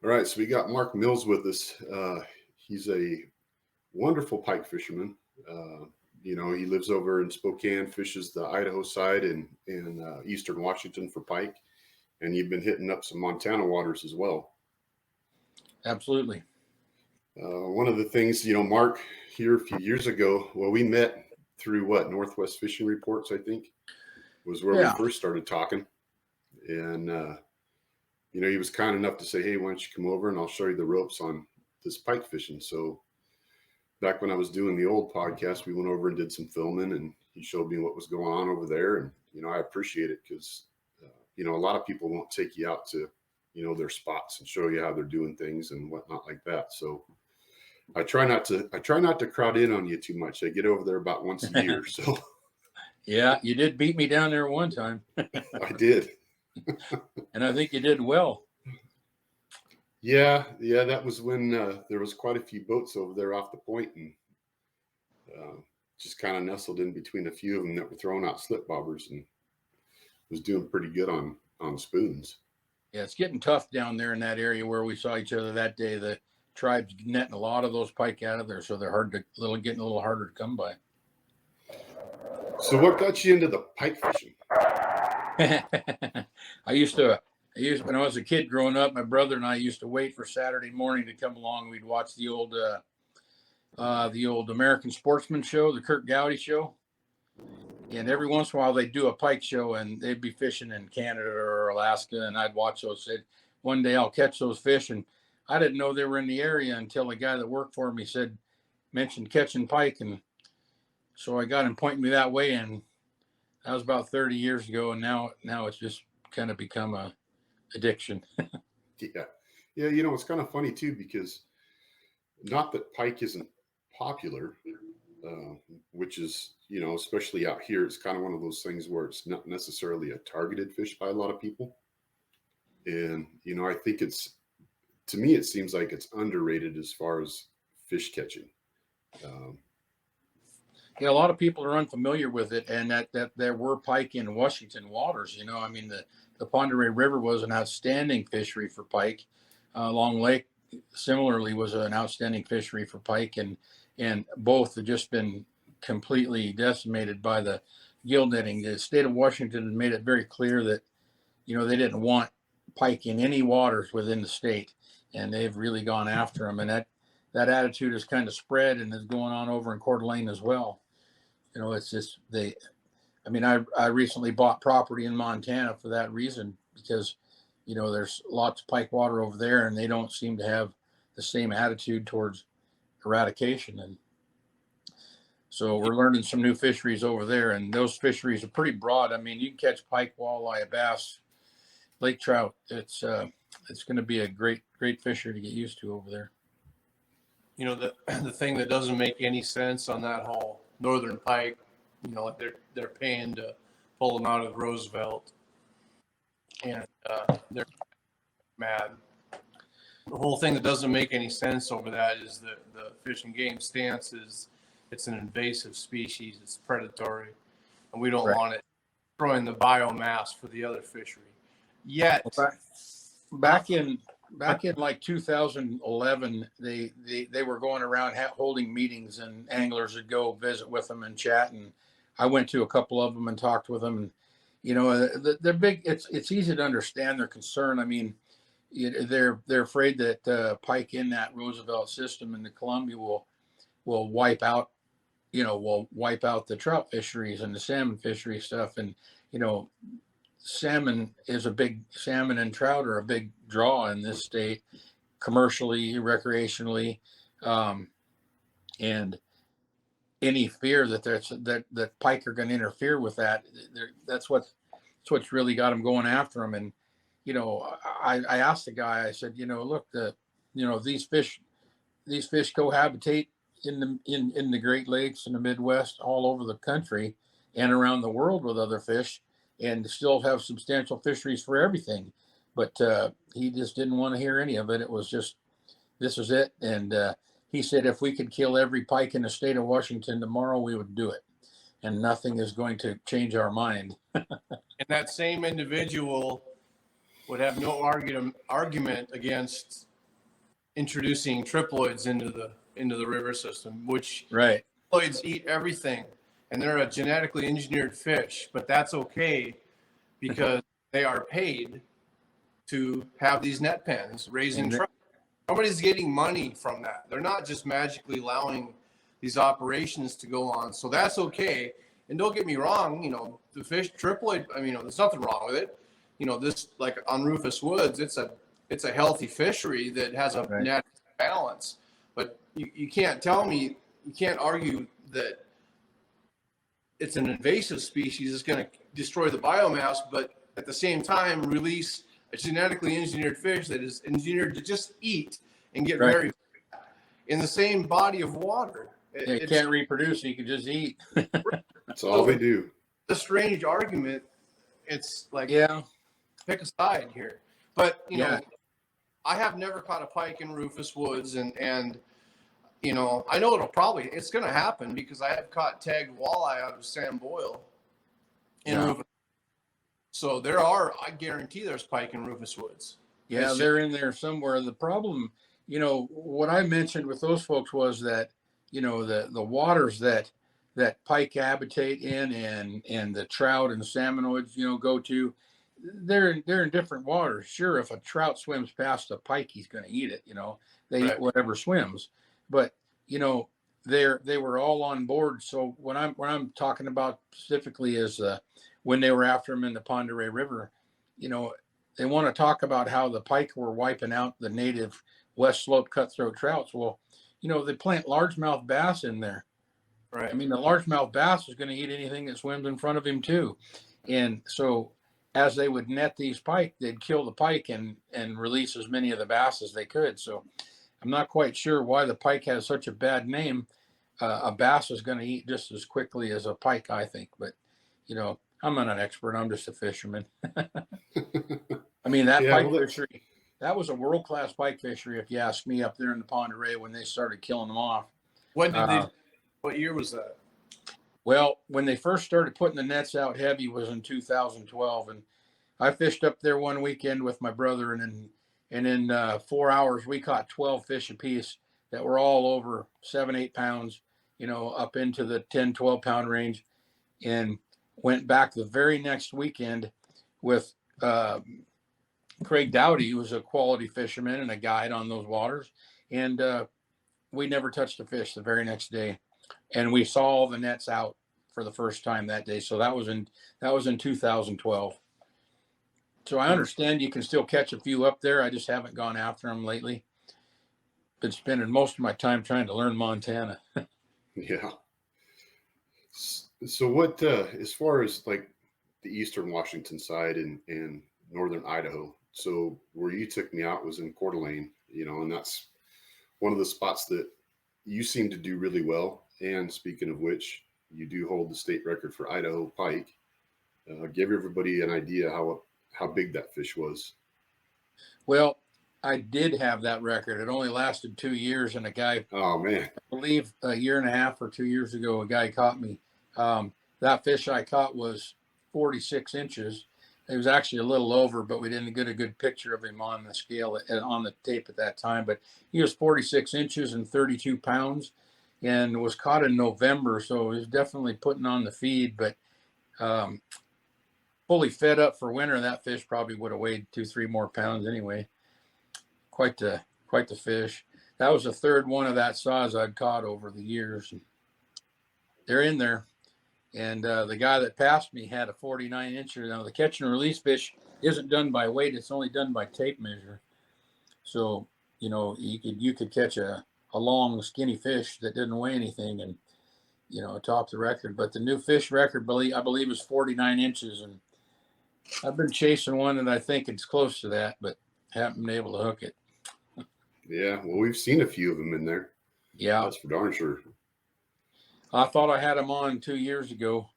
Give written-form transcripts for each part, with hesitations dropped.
All right, so we got Mark Mills with us. He's a wonderful pike fisherman. He lives over in Spokane, fishes the Idaho side and in eastern Washington for pike, and you've been hitting up some Montana waters as well. Absolutely. One of the things, Mark here a few years ago, well, we met through Northwest Fishing Reports, I think, was where we first started talking. And, he was kind enough to say, hey, why don't you come over and I'll show you the ropes on this pike fishing. So back when I was doing the old podcast, we went over and did some filming and he showed me what was going on over there. And, I appreciate it because, a lot of people won't take you out to, their spots and show you how they're doing things and whatnot like that. So I try not to crowd in on you too much. I get over there about once a year. So yeah, you did beat me down there one time. I did. And I think you did well. Yeah, that was when there was quite a few boats over there off the point and just kind of nestled in between a few of them that were throwing out slip bobbers and was doing pretty good on spoons. Yeah, it's getting tough down there in that area where we saw each other that day. The tribe's netting a lot of those pike out of there, so they're getting a little harder to come by. So what got you into the pike fishing? I used to when I was a kid growing up, my brother and I used to wait for Saturday morning to come along. We'd watch the old American Sportsman show, the Kurt Gowdy show. And every once in a while they'd do a pike show and they'd be fishing in Canada or Alaska. And I'd watch those. Said, one day I'll catch those fish. And I didn't know they were in the area until a guy that worked for me mentioned catching pike. And so I got him pointing me that way. And that was about 30 years ago. And now it's just kind of become a addiction. Yeah. It's kind of funny too, because not that pike isn't popular, which is, especially out here, it's kind of one of those things where it's not necessarily a targeted fish by a lot of people. And, I think to me, it seems like it's underrated as far as fish catching. A lot of people are unfamiliar with it, and that there were pike in Washington waters. The Pend Oreille River was an outstanding fishery for pike. Long Lake similarly was an outstanding fishery for pike, and both have just been completely decimated by the gill netting. The state of Washington made it very clear that, they didn't want pike in any waters within the state, and they've really gone after them. And that attitude has kind of spread and is going on over in Coeur d'Alene as well. It's just I recently bought property in Montana for that reason, because, there's lots of pike water over there and they don't seem to have the same attitude towards eradication. And so we're learning some new fisheries over there, and those fisheries are pretty broad. You can catch pike, walleye, bass, lake trout. It's going to be a great fishery to get used to over there. The thing that doesn't make any sense on that whole northern pike, they're paying to pull them out of Roosevelt, and they're mad. The whole thing that doesn't make any sense over that is the Fish and Game stance is it's an invasive species, it's predatory, and we don't want it destroying the biomass for the other fishery. Yet, back in like 2011, they were going around holding meetings, and anglers would go visit with them and chat. And I went to a couple of them and talked with them. And, they're big. It's easy to understand their concern. They're afraid that pike in that Roosevelt system in the Columbia will wipe out, the trout fisheries and the salmon fishery stuff. And, salmon and trout are a big draw in this state, commercially, recreationally, and any fear that pike are going to interfere with that's what's really got them going after them. And I asked the guy, I said, look, these fish cohabitate in the Great Lakes and the Midwest, all over the country and around the world with other fish, and still have substantial fisheries for everything. But he just didn't want to hear any of it. It was just, this is it. And he said, if we could kill every pike in the state of Washington tomorrow, we would do it. And nothing is going to change our mind. And that same individual would have no argument against introducing triploids into the river system, which Right. triploids eat everything, and they're a genetically engineered fish, but that's okay because they are paid to have these net pens raising trout. Nobody's getting money from that. They're not just magically allowing these operations to go on. So that's okay. And don't get me wrong, the fish triploid, there's nothing wrong with it. This, like on Rufus Woods, it's a healthy fishery that has a natural balance. But you can't tell me, you can't argue that it's an invasive species that's going to destroy the biomass, but at the same time release a genetically engineered fish that is engineered to just eat and get very fat in the same body of water. It can't reproduce, you can just eat. That's all they do. A strange argument. It's like, pick a side here. But, I have never caught a pike in Rufus Woods, and I know it's going to happen because I have caught tagged walleye out of Sam Boyle in Rufus. So I guarantee there's pike in Rufus Woods. Yeah, they're in there somewhere. The problem, what I mentioned with those folks was that, the waters that pike habitate in and the trout and salmonoids, go to, they're in different waters. Sure, if a trout swims past a pike, he's going to eat it. They eat whatever swims. But they were all on board. So what I'm talking about specifically is when they were after him in the Pend Oreille River, they want to talk about how the pike were wiping out the native West Slope cutthroat trouts. Well, they plant largemouth bass in there. Right. I mean, the largemouth bass is going to eat anything that swims in front of him too. And so as they would net these pike, they'd kill the pike and release as many of the bass as they could. So I'm not quite sure why the pike has such a bad name. A bass is going to eat just as quickly as a pike, I think. But, I'm not an expert. I'm just a fisherman. I mean, that pike fishery, that was a world-class pike fishery, if you ask me, up there in the Pend Oreille when they started killing them off. What year was that? Well, when they first started putting the nets out heavy was in 2012. And I fished up there one weekend with my brother, and in 4 hours, we caught 12 fish apiece that were all over 7-8 pounds, up into the 10-12 pound range, and went back the very next weekend with Craig Dowdy, who was a quality fisherman and a guide on those waters. And we never touched a fish the very next day. And we saw all the nets out for the first time that day. So that was in 2012. So I understand you can still catch a few up there. I just haven't gone after them lately. Been spending most of my time trying to learn Montana. Yeah. So what, as far as like the eastern Washington side and northern Idaho, so where you took me out was in Coeur d'Alene, and that's one of the spots that you seem to do really well. And speaking of which, you do hold the state record for Idaho pike. Give everybody an idea how big that fish was. Well, I did have that record. It only lasted 2 years, and a guy, I believe a year and a half or 2 years ago, a guy caught me. That fish I caught was 46 inches. It was actually a little over, but we didn't get a good picture of him on the scale on the tape at that time. But he was 46 inches and 32 pounds, and was caught in November. So he was definitely putting on the feed, but fully fed up for winter, that fish probably would have weighed 2-3 more pounds anyway. Quite the fish. That was the third one of that size I'd caught over the years. They're in there. And the guy that passed me had a 49 incher. Now the catch and release fish isn't done by weight; it's only done by tape measure. So you could catch a long skinny fish that didn't weigh anything and top the record. But the new fish record, I believe, is 49 inches, and I've been chasing one, and I think it's close to that, but haven't been able to hook it. Yeah, well, we've seen a few of them in there. Yeah, that's for darn sure. I thought I had him on 2 years ago,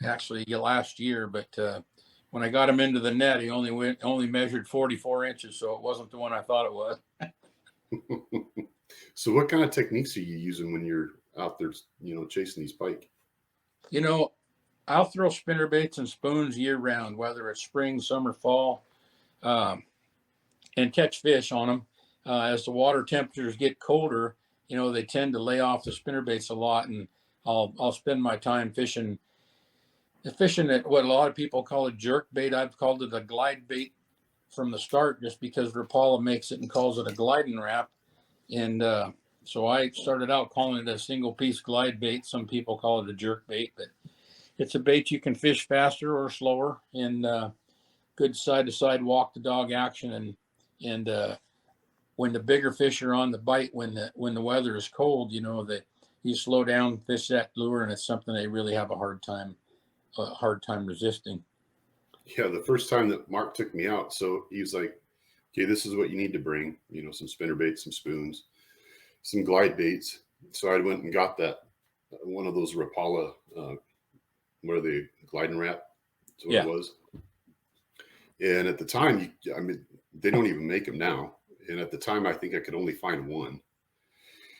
actually last year, but when I got him into the net, he only measured 44 inches, so it wasn't the one I thought it was. So what kind of techniques are you using when you're out there, chasing these pike? I'll throw spinner baits and spoons year round, whether it's spring, summer, fall, and catch fish on them. as the water temperatures get colder, they tend to lay off the spinnerbaits a lot, and I'll spend my time fishing at what a lot of people call a jerk bait. I've called it a glide bait from the start, just because Rapala makes it and calls it a gliding wrap. And so I started out calling it a single piece glide bait. Some people call it a jerk bait, but it's a bait you can fish faster or slower, and good side to side walk the dog action. And when the bigger fish are on the bite, when the weather is cold, that you slow down, fish that lure, and it's something they really have a hard time resisting. Yeah, the first time that Mark took me out, so he was like, okay, this is what you need to bring, some spinnerbaits, some spoons, some glide baits. So I went and got that, one of those Rapala, what are they, gliding wrap? That's what it was. And at the time, they don't even make them now. And at the time, I think I could only find one.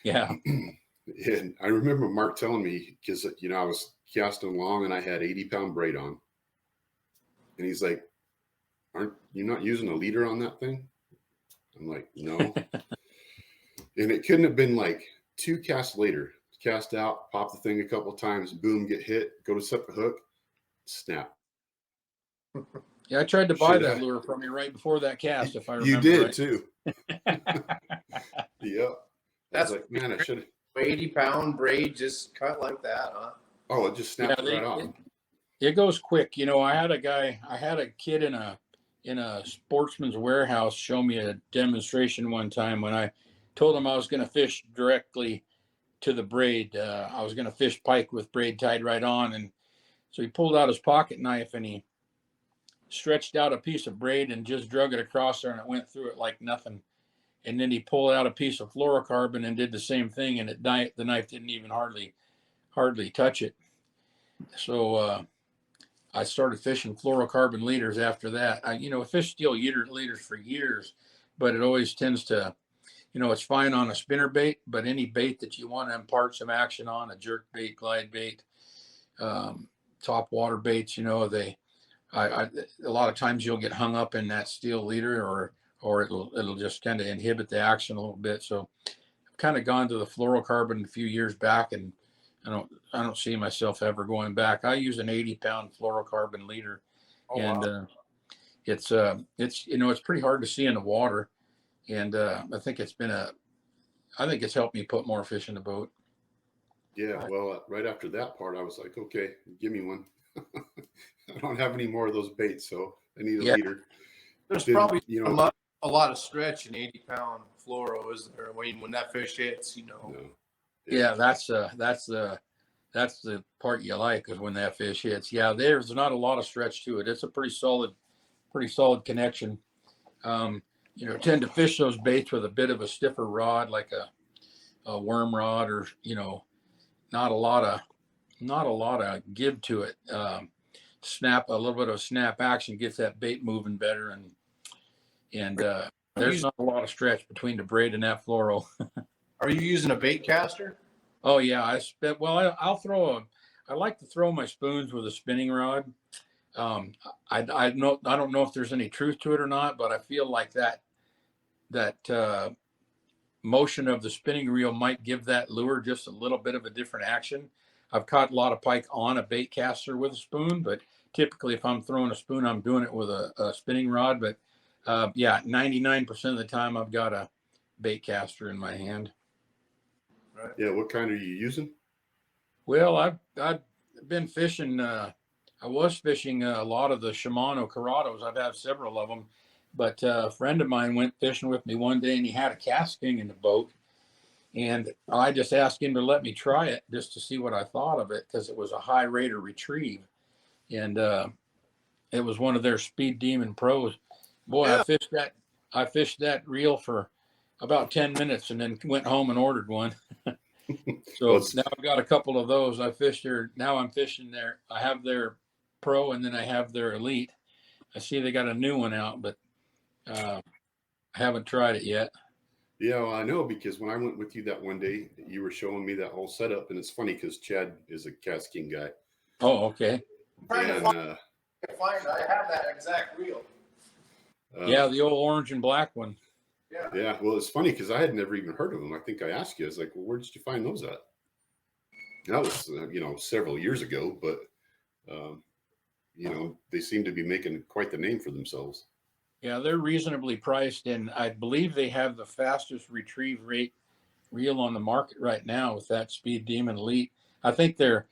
Yeah. And I remember Mark telling me, because, I was casting along and I had 80-pound braid on. And he's like, aren't you not using a leader on that thing? I'm like, no. And it couldn't have been like 2 casts later. Cast out, pop the thing a couple of times, boom, get hit, go to set the hook, snap. Yeah, I tried to buy that lure from you right before that cast, if I remember. You did right. too. Yep. That's like, man, I should have. 80-pound braid just cut like that, huh? Oh, it just snapped right off. It goes quick. I had a kid in a sportsman's warehouse show me a demonstration one time when I told him I was going to fish directly to the braid. I was going to fish pike with braid tied right on. And so he pulled out his pocket knife and he stretched out a piece of braid and just drug it across there, and it went through it like nothing. And then he pulled out a piece of fluorocarbon and did the same thing, and the knife didn't even hardly touch it. So I started fishing fluorocarbon leaders after that. I fished steel leaders for years, but it always tends to, it's fine on a spinner bait, but any bait that you want to impart some action on, a jerk bait, glide bait, top water baits, a lot of times you'll get hung up in that steel leader, or it'll just kind of inhibit the action a little bit. So I've kind of gone to the fluorocarbon a few years back, and I don't see myself ever going back. I use an 80-pound fluorocarbon leader, wow. It's pretty hard to see in the water, and I think it's helped me put more fish in the boat. Yeah, well, right after that part, I was like, okay, give me one. I don't have any more of those baits, so I need a leader. There's probably a lot of stretch in 80-pound fluoro, isn't there? When that fish hits, No. Yeah, that's the part you like, is when that fish hits. Yeah, there's not a lot of stretch to it. It's a pretty solid connection. Tend to fish those baits with a bit of a stiffer rod, like a worm rod, or not a lot of give to it. A little bit of snap action gets that bait moving better, and there's not a lot of stretch between the braid and that fluoro. Are you using a bait caster? Oh yeah, I like to throw my spoons with a spinning rod. I don't know if there's any truth to it or not, but I feel like that motion of the spinning reel might give that lure just a little bit of a different action. I've caught a lot of pike on a bait caster with a spoon, but typically if I'm throwing a spoon, I'm doing it with a spinning rod. But 99% of the time I've got a bait caster in my hand. Right. Yeah, what kind are you using? Well, I've been fishing. I was fishing a lot of the Shimano Corrados. I've had several of them, but a friend of mine went fishing with me one day, and he had a casting in the boat, and I just asked him to let me try it just to see what I thought of it, because it was a high rate of retrieve, and it was one of their Speed Demon Pros. Boy, yeah. I fished that reel for about 10 minutes and then went home and ordered one. So now I've got a couple of those. I'm fishing there. I have their Pro, and then I have their Elite. I see they got a new one out, but I haven't tried it yet. Yeah, well, I know, because when I went with you that one day, you were showing me that whole setup, and it's funny because Chad is a Cast King guy. Oh, okay. And I have that exact reel. Yeah, the old orange and black one. Yeah. Well, it's funny because I had never even heard of them. I think I asked you. I was like, well, where did you find those at? That was, several years ago, but, they seem to be making quite the name for themselves. Yeah, they're reasonably priced, and I believe they have the fastest retrieve rate reel on the market right now with that Speed Demon Elite. I think their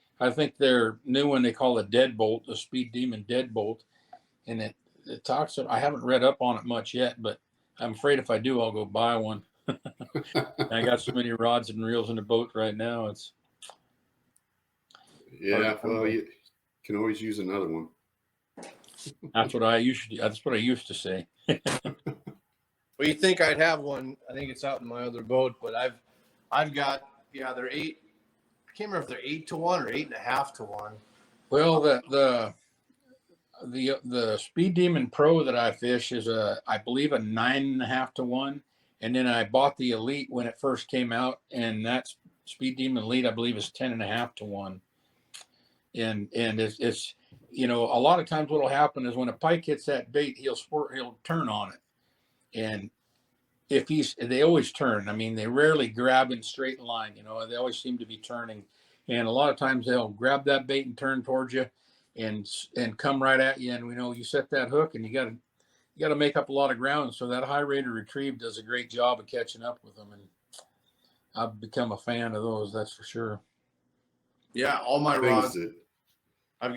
new one they call a Deadbolt, the Speed Demon Deadbolt, and it talks. I haven't read up on it much yet, but I'm afraid if I do, I'll go buy one. I got so many rods and reels in the boat right now. It's Yeah. Well, you can always use another one. That's what I used to say. Well, you think I'd have one? I think it's out in my other boat, but I've got they're 8. I can't remember if they're 8 to 1 or 8.5 to 1. Well, the Speed Demon Pro that I fish is I believe a 9.5 to 1, and then I bought the Elite when it first came out, and that's Speed Demon Elite I believe is 10.5 to 1, and it's a lot of times what will happen is when a pike hits that bait, he'll turn on it, and they always turn. I mean, they rarely grab in straight line. They always seem to be turning, and a lot of times they'll grab that bait and turn towards you, and come right at you. And you set that hook, and you got to make up a lot of ground. So that high rate of retrieve does a great job of catching up with them, and I've become a fan of those. That's for sure. Yeah, all my rods. I've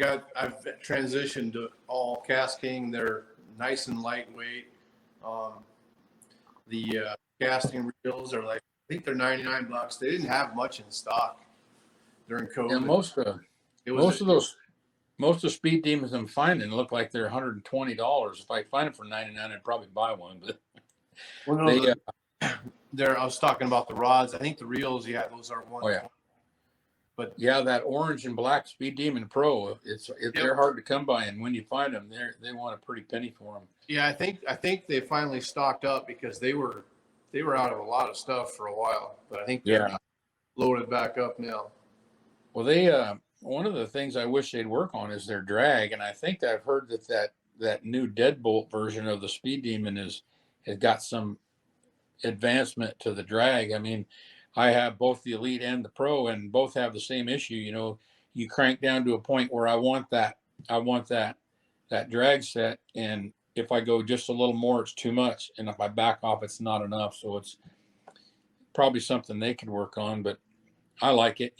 transitioned to all Cast King. They're nice and lightweight. The casting reels are like, I think they're $99. They didn't have much in stock during COVID. Yeah, most of Speed Demons I'm finding look like they're $120. If I find them for $99, I'd probably buy one. But I was talking about the rods. I think the reels, those are $120. Oh yeah. But yeah, that orange and black Speed Demon Pro, they're hard to come by, and when you find them, they want a pretty penny for them. Yeah, I think they finally stocked up because they were out of a lot of stuff for a while, but I think they're loaded back up now. Well, one of the things I wish they'd work on is their drag, and I think I've heard that new Deadbolt version of the Speed Demon has got some advancement to the drag. I mean, I have both the Elite and the Pro, and both have the same issue. You crank down to a point where I want that drag set, and if I go just a little more, it's too much, and if I back off, it's not enough. So it's probably something they could work on, but I like it.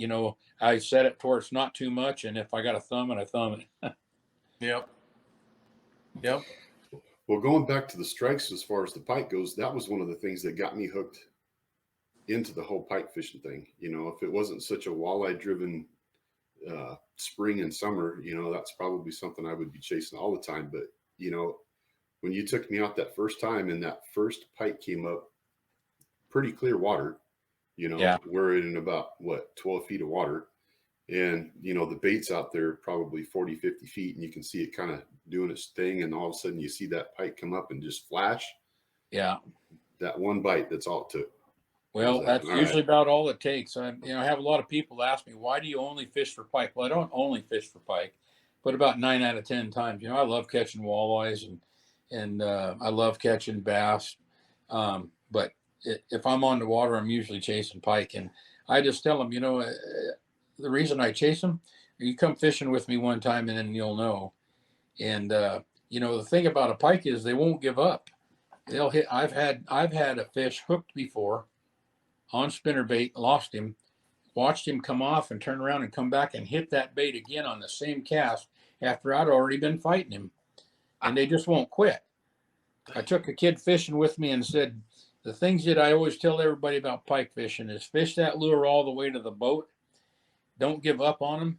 I set it to where it's not too much, and if I got to thumb it, I thumb it. Yep. Well, going back to the strikes as far as the pike goes, that was one of the things that got me hooked into the whole pike fishing thing. If it wasn't such a walleye driven spring and summer, that's probably something I would be chasing all the time. But when you took me out that first time and that first pike came up, pretty clear water, we're in about 12 feet of water, and the bait's out there probably 40, 50 feet, and you can see it kind of doing its thing, and all of a sudden you see that pike come up and just flash. Yeah, that one bite, that's all it took. Well, that's usually about all it takes. I have a lot of people ask me, why do you only fish for pike? Well, I don't only fish for pike, but about 9 out of 10 times, I love catching walleyes and I love catching bass. But if I'm on the water, I'm usually chasing pike, and I just tell them, the reason I chase them, you come fishing with me one time and then you'll know. And the thing about a pike is they won't give up. They'll hit. I've had a fish hooked before on spinnerbait, lost him, watched him come off and turn around and come back and hit that bait again on the same cast after I'd already been fighting him, and they just won't quit. I took a kid fishing with me and said, the things that I always tell everybody about pike fishing is fish that lure all the way to the boat, don't give up on them,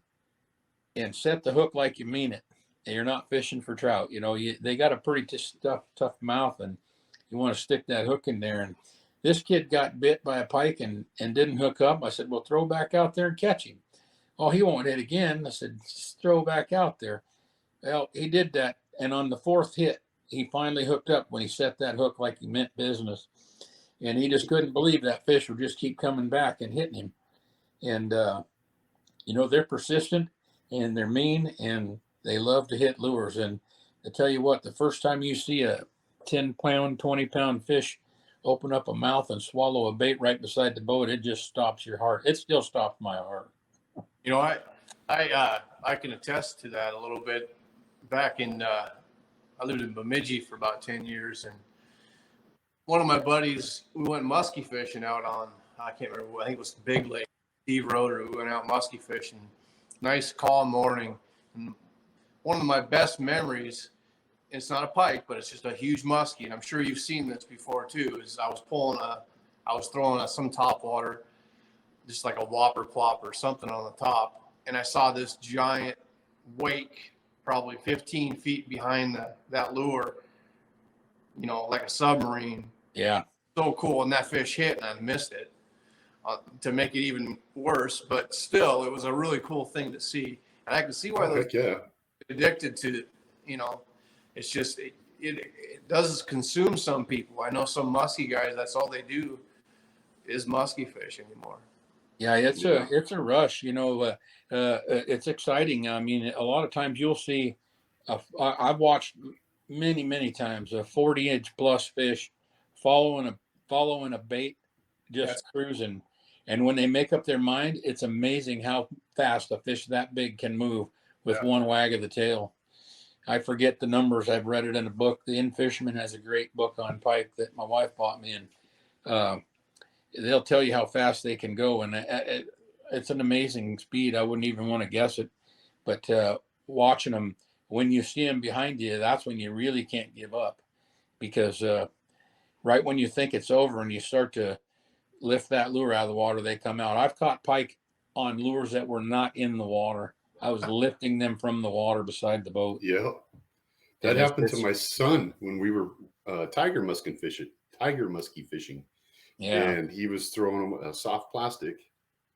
and set the hook like you mean it. And you're not fishing for trout. They got a pretty tough mouth, and you want to stick that hook in there. And this kid got bit by a pike and didn't hook up. I said, well, throw back out there and catch him. Oh, he won't hit again. I said, just throw back out there. Well, he did that. And on the fourth hit, he finally hooked up when he set that hook like he meant business. And he just couldn't believe that fish would just keep coming back and hitting him. And, they're persistent and they're mean and they love to hit lures. And I tell you what, the first time you see a 10-pound, 20-pound fish open up a mouth and swallow a bait right beside the boat, it just stops your heart. It still stops my heart. You know, I can attest to that a little bit. Back in, I lived in Bemidji for about 10 years, and one of my buddies, we went muskie fishing out on, I can't remember, I think it was Big Lake, Steve Roder. We went out muskie fishing, nice calm morning. And one of my best memories, it's not a pike, but it's just a huge muskie. And I'm sure you've seen this before too, is I was throwing some top water, just like a whopper plop or something on the top. And I saw this giant wake, probably 15 feet behind that lure, you know, like a submarine. Yeah. So cool. And that fish hit and I missed it to make it even worse. But still, it was a really cool thing to see. And I can see why they're addicted to, you know, it's just, it does consume some people. I know some muskie guys, that's all they do is muskie fish anymore. Yeah, it's a rush, you know, it's exciting. I mean, a lot of times you'll see, I've watched many times a 40-inch plus fish following a bait, just cruising. And when they make up their mind, it's amazing how fast a fish that big can move with one wag of the tail. I forget the numbers. I've read it in a book. The In Fisherman has a great book on pike that my wife bought me, and they'll tell you how fast they can go. And it's an amazing speed. I wouldn't even want to guess it. But watching them, when you see them behind you, that's when you really can't give up, because right when you think it's over and you start to lift that lure out of the water, they come out. I've caught pike on lures that were not in the water. I was lifting them from the water beside the boat. Yeah. That happened to my son when we were tiger muskie fishing. Yeah. And he was throwing a soft plastic.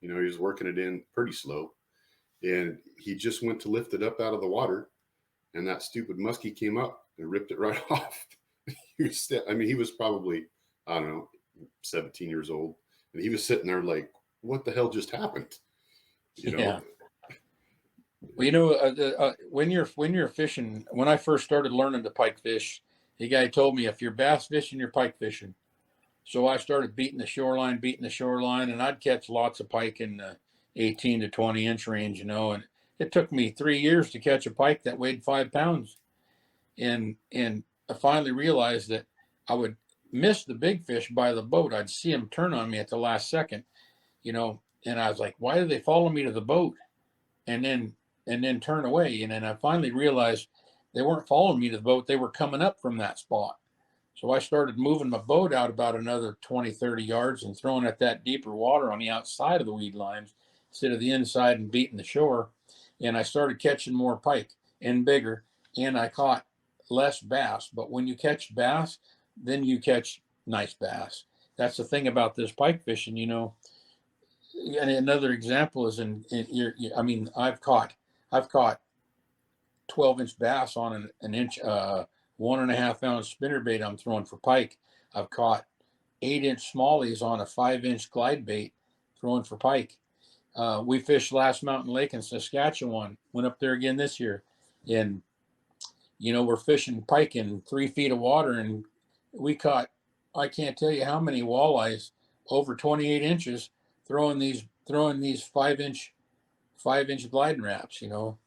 You know, he was working it in pretty slow. And he just went to lift it up out of the water. And that stupid muskie came up and ripped it right off. He was probably, I don't know, 17 years old. And he was sitting there like, what the hell just happened? You know? Yeah. Well, you know, when you're fishing, when I first started learning to pike fish, the guy told me, if you're bass fishing, you're pike fishing. So I started beating the shoreline, and I'd catch lots of pike in the 18 to 20 inch range, you know, and it took me 3 years to catch a pike that weighed 5 pounds. And I finally realized that I would miss the big fish by the boat. I'd see them turn on me at the last second, you know, and I was like, why did they follow me to the boat and then turn away? And then I finally realized they weren't following me to the boat. They were coming up from that spot. So I started moving my boat out about another 20, 30 yards and throwing at that deeper water on the outside of the weed lines instead of the inside and beating the shore. And I started catching more pike and bigger, and I caught less bass. But when you catch bass, then you catch nice bass. That's the thing about this pike fishing, you know. And another example is I've caught 12-inch bass on an inch, 1.5 ounce spinnerbait I'm throwing for pike. I've caught 8-inch smallies on a 5-inch glide bait throwing for pike. We fished Last Mountain Lake in Saskatchewan, went up there again this year. And, you know, we're fishing pike in 3 feet of water, and we caught, I can't tell you how many walleyes over 28 inches throwing these 5-inch gliding wraps, you know.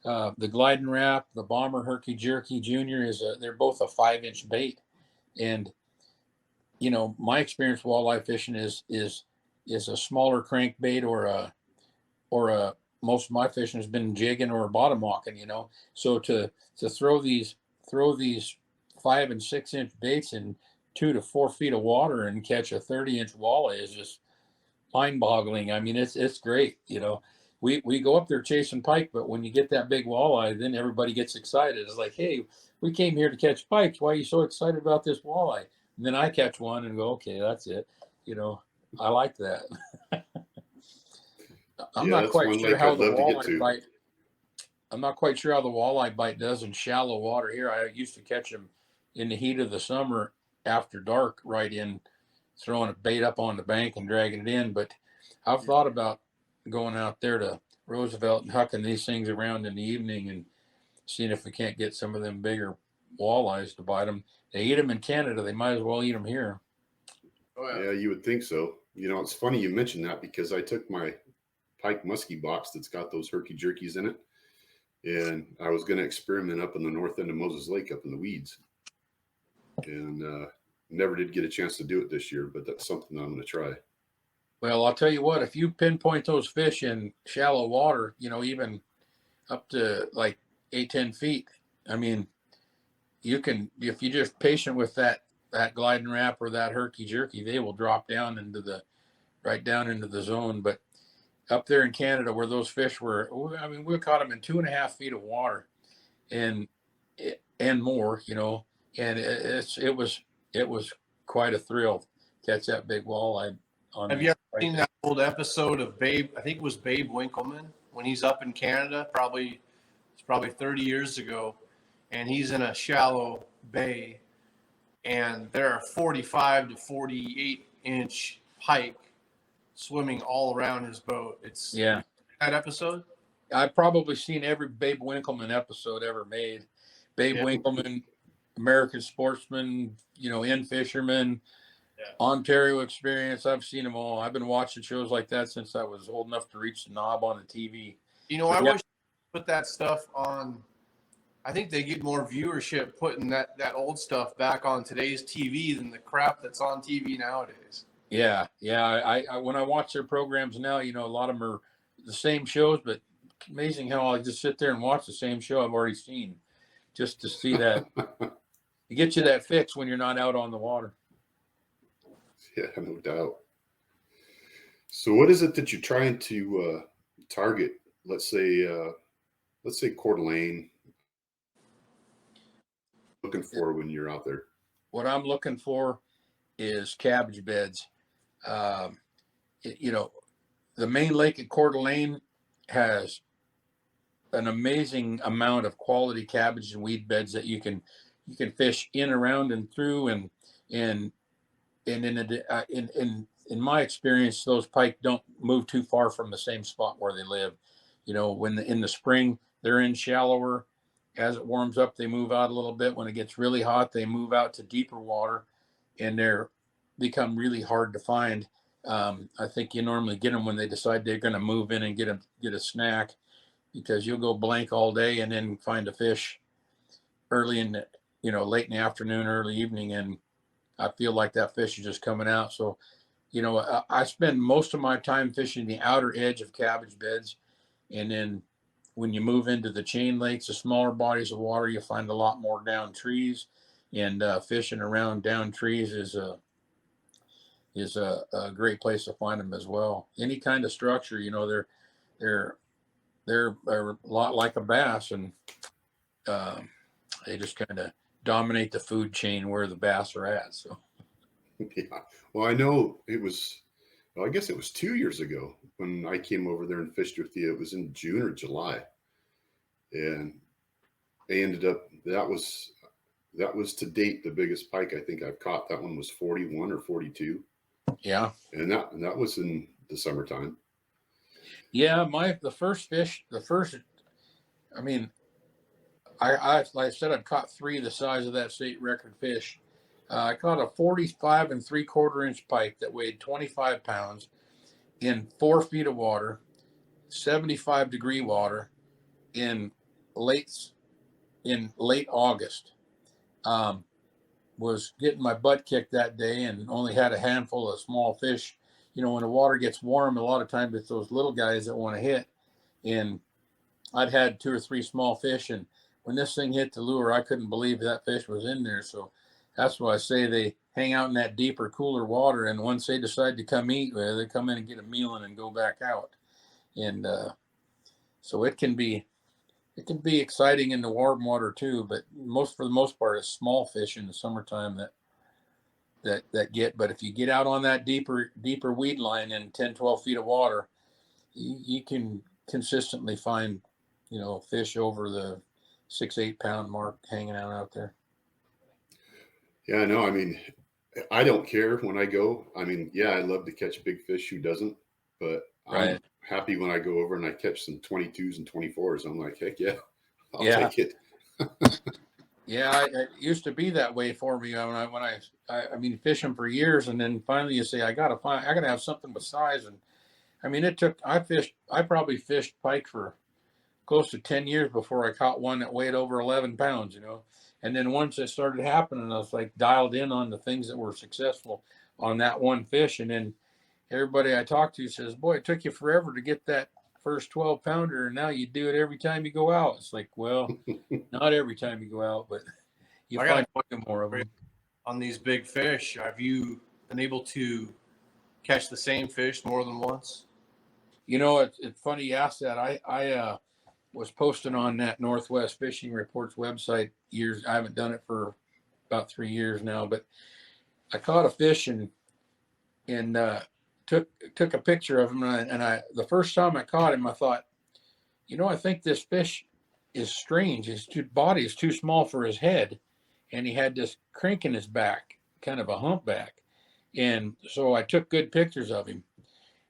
The gliding wrap, the bomber herky jerky junior they're both a 5-inch bait. And, you know, my experience with walleye fishing is a smaller crankbait or a most of my fishing has been jigging or bottom walking, you know. So to throw these 5 and 6 inch baits in 2 to 4 feet of water and catch a 30-inch walleye is just mind boggling. I mean, it's great, you know. We go up there chasing pike, but when you get that big walleye, then everybody gets excited. It's like, hey, we came here to catch pikes. Why are you so excited about this walleye? And then I catch one and go, okay, that's it. You know, I like that. I'm not quite sure how the walleye bite does in shallow water here. I used to catch them in the heat of the summer after dark, right in, throwing a bait up on the bank and dragging it in. But I've thought about going out there to Roosevelt and hucking these things around in the evening and seeing if we can't get some of them bigger walleyes to bite them. They eat them in Canada. They might as well eat them here. Oh, Yeah, you would think so. It's funny you mentioned that because I took my Pike muskie box that's got those herky jerkies in it, and I was going to experiment up in the north end of Moses Lake up in the weeds, and never did get a chance to do it this year, but that's something I'm going to try. Well, I'll tell you what, if you pinpoint those fish in shallow water, even up to like 8-10 feet, I mean, you can, if you're just patient with that gliding wrap or that herky jerky, they will drop down right down into the zone. But up there in Canada where those fish were, I mean, we caught them in 2.5 feet of water and more, and it was quite a thrill to catch that big walleye. Have you ever seen that old episode of Babe? I think it was Babe Winkleman when he's up in Canada. It's probably 30 years ago, and he's in a shallow bay, and there are 45 to 48 inch pike swimming all around his boat. It's that episode. I've probably seen every Babe Winkleman episode ever made. Babe Winkleman, American Sportsman, In Fisherman, Ontario Experience. I've seen them all. I've been watching shows like that since I was old enough to reach the knob on the TV. I wish put that stuff on. I think they get more viewership putting that old stuff back on today's TV than the crap that's on TV nowadays. Yeah. I when I watch their programs now, a lot of them are the same shows, but amazing how I just sit there and watch the same show I've already seen, just to see that. It gets you that fix when you're not out on the water. Yeah, no doubt. So what is it that you're trying to target? Let's say Coeur d'Alene. Looking for when you're out there? What I'm looking for is cabbage beds. The main lake at Coeur d'Alene has an amazing amount of quality cabbage and weed beds that you can fish in, around, and through, and in my experience, those pike don't move too far from the same spot where they live. When in the spring they're in shallower. As it warms up, they move out a little bit. When it gets really hot, they move out to deeper water, and they're become really hard to find. I think you normally get them when they decide they're going to move in and get a snack, because you'll go blank all day and then find a fish early in the, late in the afternoon, early evening, and I feel like that fish is just coming out. So, I spend most of my time fishing the outer edge of cabbage beds, and then when you move into the chain lakes, the smaller bodies of water, you find a lot more down trees, and fishing around down trees is a great place to find them as well. Any kind of structure, they're a lot like a bass, and they just kind of dominate the food chain where the bass are at. So, yeah. Well, I know I guess it was 2 years ago when I came over there and fished with you. It was in June or July, and I ended up, that was to date the biggest pike I think I've caught. That one was 41 or 42. Yeah. And that was in the summertime. Yeah, like I said, I've caught 3 the size of that state record fish. I caught a 45 3/4 inch pike that weighed 25 pounds in 4 feet of water, 75-degree water in late August. Was getting my butt kicked that day and only had a handful of small fish. When the water gets warm, a lot of times it's those little guys that want to hit. And I'd had 2 or 3 small fish, and when this thing hit the lure, I couldn't believe that fish was in there. So that's why I say they hang out in that deeper, cooler water, and once they decide to come eat, they come in and get a meal and go back out. And so it can be exciting in the warm water too, but for the most part, it's small fish in the summertime that get. But if you get out on that deeper weed line in 10, 12 feet of water, you can consistently find, fish over the 6-8 pound mark hanging out there. Yeah, no, I mean, I don't care when I go. I mean, yeah, I love to catch big fish. Who doesn't? But I'm happy when I go over and I catch some 22s and 24s. I'm like, heck yeah, I'll take it. Yeah, it used to be that way for me when I I mean, fishing for years, and then finally you say, I gotta have something with size. And I mean, I probably fished pike for close to 10 years before I caught one that weighed over 11 pounds, you know. And then once it started happening, I was like dialed in on the things that were successful on that one fish. And then everybody I talk to says, boy, it took you forever to get that first 12 pounder. And now you do it every time you go out. It's like, well, not every time you go out, but you find more of them. On these big fish, have you been able to catch the same fish more than once? You know, it's funny you asked that. I was posting on that Northwest Fishing Reports website years. I haven't done it for about 3 years now, but I caught a fish and took a picture of him. And I the first time I caught him, I thought, you know, I think this fish is strange. His body is too small for his head, and he had this crink in his back, kind of a humpback. And so I took good pictures of him.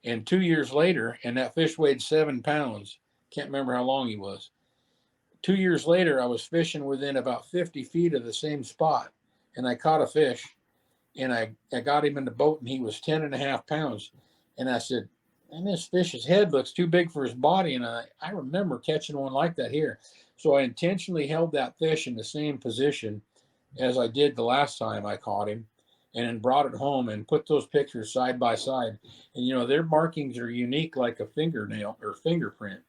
And 2 years later, and that fish weighed 7 pounds. Can't remember how long he was. 2 years later, I was fishing within about 50 feet of the same spot, and I caught a fish, and I got him in the boat, and he was 10.5 pounds. And I said, and this fish's head looks too big for his body. And I remember catching one like that here. So I intentionally held that fish in the same position as I did the last time I caught him, and then brought it home and put those pictures side by side. And, you know, their markings are unique, like a fingernail or fingerprint.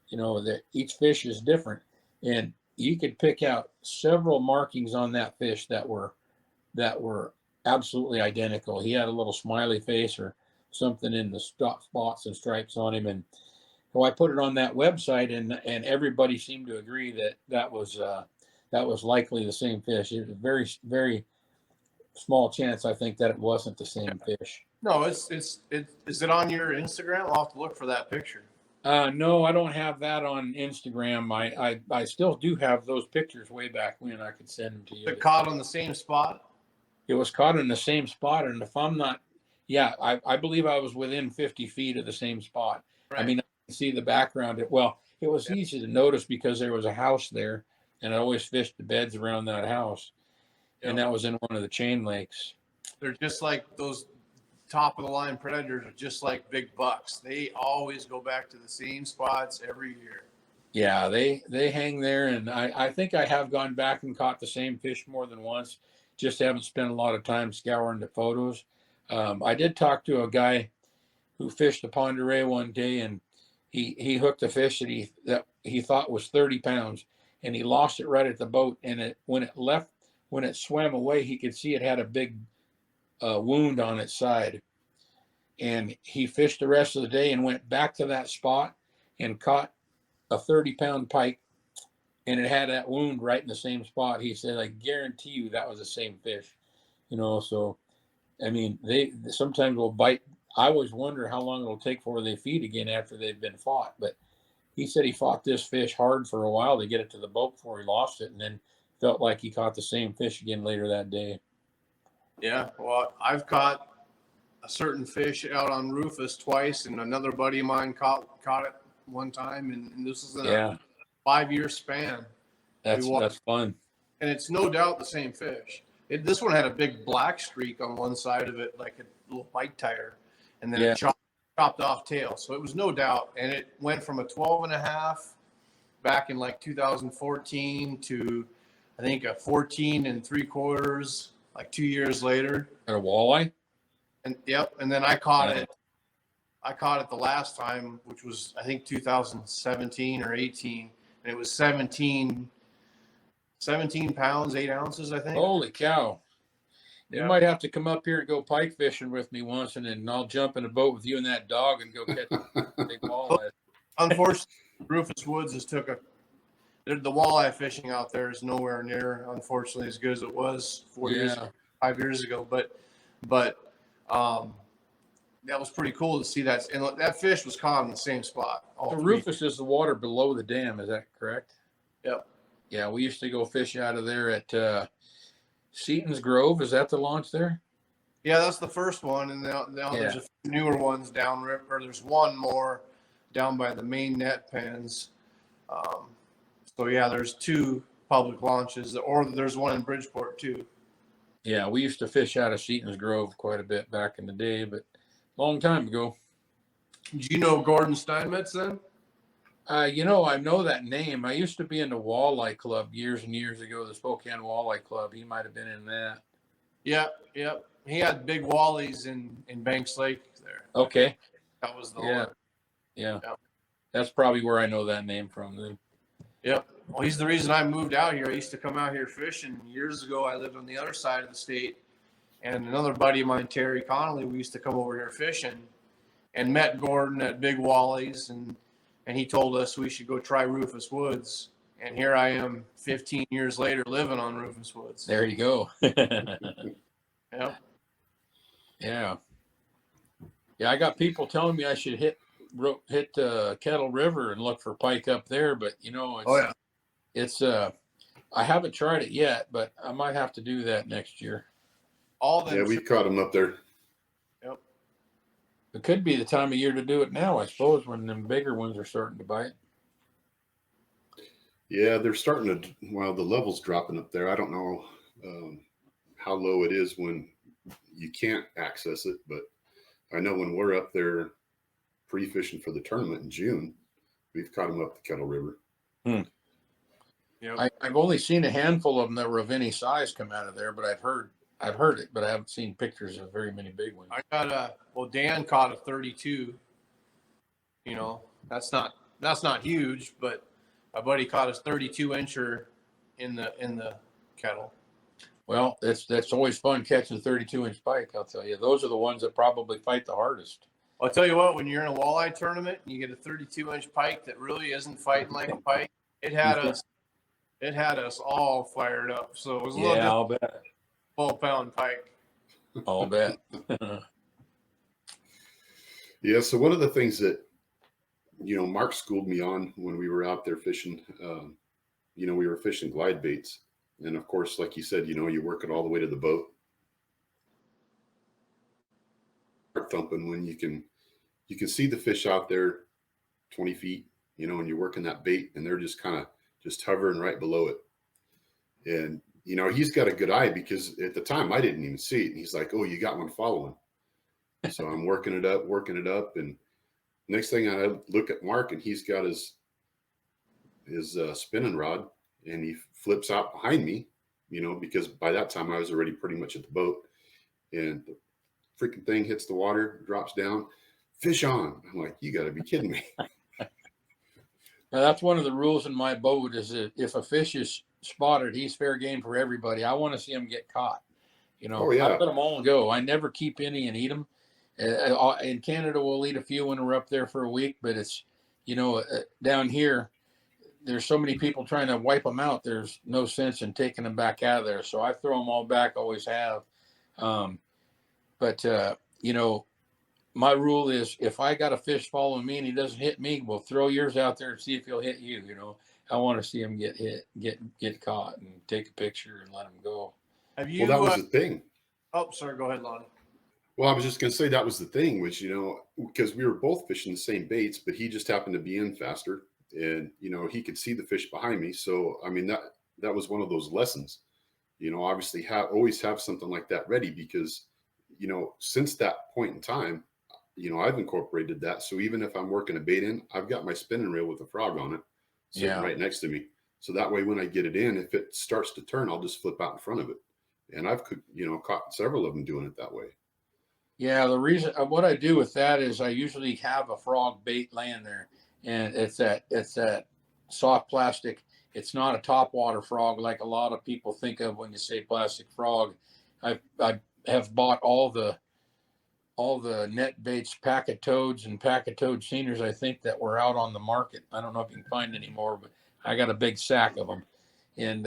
You know, that each fish is different. And you could pick out several markings on that fish that were absolutely identical. He had a little smiley face or something in the spots and stripes on him. And so I put it on that website, and everybody seemed to agree that was likely the same fish. It was a very, very small chance, I think, that it wasn't the same fish. No, is it on your Instagram? I'll have to look for that picture. No, I don't have that on Instagram. I still do have those pictures way back when. I could send them to you. It caught on the same spot? It was caught in the same spot. And if I'm not, yeah, I believe I was within 50 feet of the same spot. Right. I mean, I can see the background. It was easy to notice because there was a house there, and I always fished the beds around that house. Yep. And that was in one of the chain lakes. They're just like those top of the line predators are just like big bucks. They always go back to the same spots every year. Yeah, they hang there, and I think I have gone back and caught the same fish more than once. Just haven't spent a lot of time scouring the photos. I did talk to a guy who fished the Pend Oreille one day, and he hooked a fish that he thought was 30 pounds, and he lost it right at the boat. And when it swam away, he could see it had a big wound on its side. And he fished the rest of the day and went back to that spot and caught a 30-pound pike, and it had that wound right in the same spot. He said, I guarantee you that was the same fish. You know, so I mean, they sometimes will bite. I always wonder how long it'll take before they feed again after they've been fought. But he said he fought this fish hard for a while to get it to the boat before he lost it, and then felt like he caught the same fish again later that day. Yeah, well, I've caught a certain fish out on Rufus twice, and another buddy of mine caught it one time, and this is a 5-year span. That's fun. And it's no doubt the same fish. This one had a big black streak on one side of it, like a little bike tire, and then a chopped off tail. So it was no doubt. And it went from a 12.5 back in like 2014 to, I think, a 14 3/4, like 2 years later. And a walleye? And yep. And then I caught it. I caught it the last time, which was, I think, 2017 or 18. And it was 17 pounds, 8 ounces, I think. Holy cow. You might have to come up here and go pike fishing with me once, and then I'll jump in a boat with you and that dog and go catch a big walleye. Unfortunately, Rufus Woods has took the walleye fishing out there is nowhere near, unfortunately, as good as it was 5 years ago. But that was pretty cool to see that. And that fish was caught in the same spot. So Rufus is the water below the dam. Is that correct? Yep. Yeah, we used to go fish out of there at Seaton's Grove. Is that the launch there? Yeah, that's the first one. And now there's a few newer ones downriver. There's one more down by the main net pens. So, yeah, there's 2 public launches. Or there's one in Bridgeport, too. Yeah, we used to fish out of Seaton's Grove quite a bit back in the day, but long time ago. Do you know Gordon Steinmetz then? I know that name. I used to be in the walleye club years and years ago, the Spokane Walleye Club. He might have been in that. Yep. He had big wallies in Banks Lake there. Okay. That was the Yeah. one. Yeah. Yep. That's probably where I know that name from then. Yep. Well, he's the reason I moved out here. I used to come out here fishing years ago. I lived on the other side of the state, and another buddy of mine, Terry Connolly, we used to come over here fishing and met Gordon at Big Wallies, and he told us we should go try Rufus Woods. And here I am 15 years later living on Rufus Woods. There you go. Yep. Yeah. Yeah, I got people telling me I should hit Kettle River and look for pike up there, but it's I haven't tried it yet, but I might have to do that next year. We've caught them up there. Yep. It could be the time of year to do it now, I suppose, when them bigger ones are starting to bite. Yeah, they're starting to. Well, the level's dropping up there. I don't know how low it is when you can't access it, but I know when we're up there pre-fishing for the tournament in June, we've caught them up the Kettle River. Yep. I've only seen a handful of them that were of any size come out of there, but I've heard it, but I haven't seen pictures of very many big ones. I got Dan caught a 32. That's not huge, but my buddy caught his 32-incher in the kettle. Well, that's always fun catching a 32-inch pike, I'll tell you. Those are the ones that probably fight the hardest. I'll tell you what, when you're in a walleye tournament and you get a 32-inch pike that really isn't fighting like a pike, it had us all fired up. So it was a little I'll bet. 12-pound pike. I'll bet. Yeah, so one of the things that Mark schooled me on when we were out there fishing, we were fishing glide baits. And of course, like you said, you work it all the way to the boat. Thumping when you can see the fish out there 20 feet, and you're working that bait and they're just kind of just hovering right below it. And, he's got a good eye because at the time I didn't even see it. And he's like, oh, you got one following. So I'm working it up. And next thing I look at Mark and he's got his spinning rod and he flips out behind me, because by that time I was already pretty much at the boat, and the freaking thing hits the water, drops down, fish on. I'm like, you got to be kidding me. Now, that's one of the rules in my boat is that if a fish is spotted, he's fair game for everybody. I want to see him get caught. Oh, yeah. I let them all go. I never keep any and eat them. In Canada, we'll eat a few when we're up there for a week, but it's, down here, there's so many people trying to wipe them out. There's no sense in taking them back out of there. So I throw them all back, always have. But my rule is if I got a fish following me and he doesn't hit me, we'll throw yours out there and see if he'll hit you. I want to see him get hit, get caught and take a picture and let him go. Have you? Well, that was the thing. Oh, sorry. Go ahead, Lonnie. Well, I was just going to say that was the thing, which, because we were both fishing the same baits, but he just happened to be in faster and, he could see the fish behind me. So, I mean, that was one of those lessons, obviously always have something like that ready because, since that point in time, I've incorporated that. So even if I'm working a bait in, I've got my spinning reel with a frog on it sitting right next to me. So that way, when I get it in, if it starts to turn, I'll just flip out in front of it. And I've, caught several of them doing it that way. Yeah, the reason what I do with that is I usually have a frog bait laying there, and it's that soft plastic. It's not a topwater frog like a lot of people think of when you say plastic frog. I have bought all the net baits, packet toads and packet toad seniors, I think, that were out on the market. I don't know if you can find any more, but I got a big sack of them. And,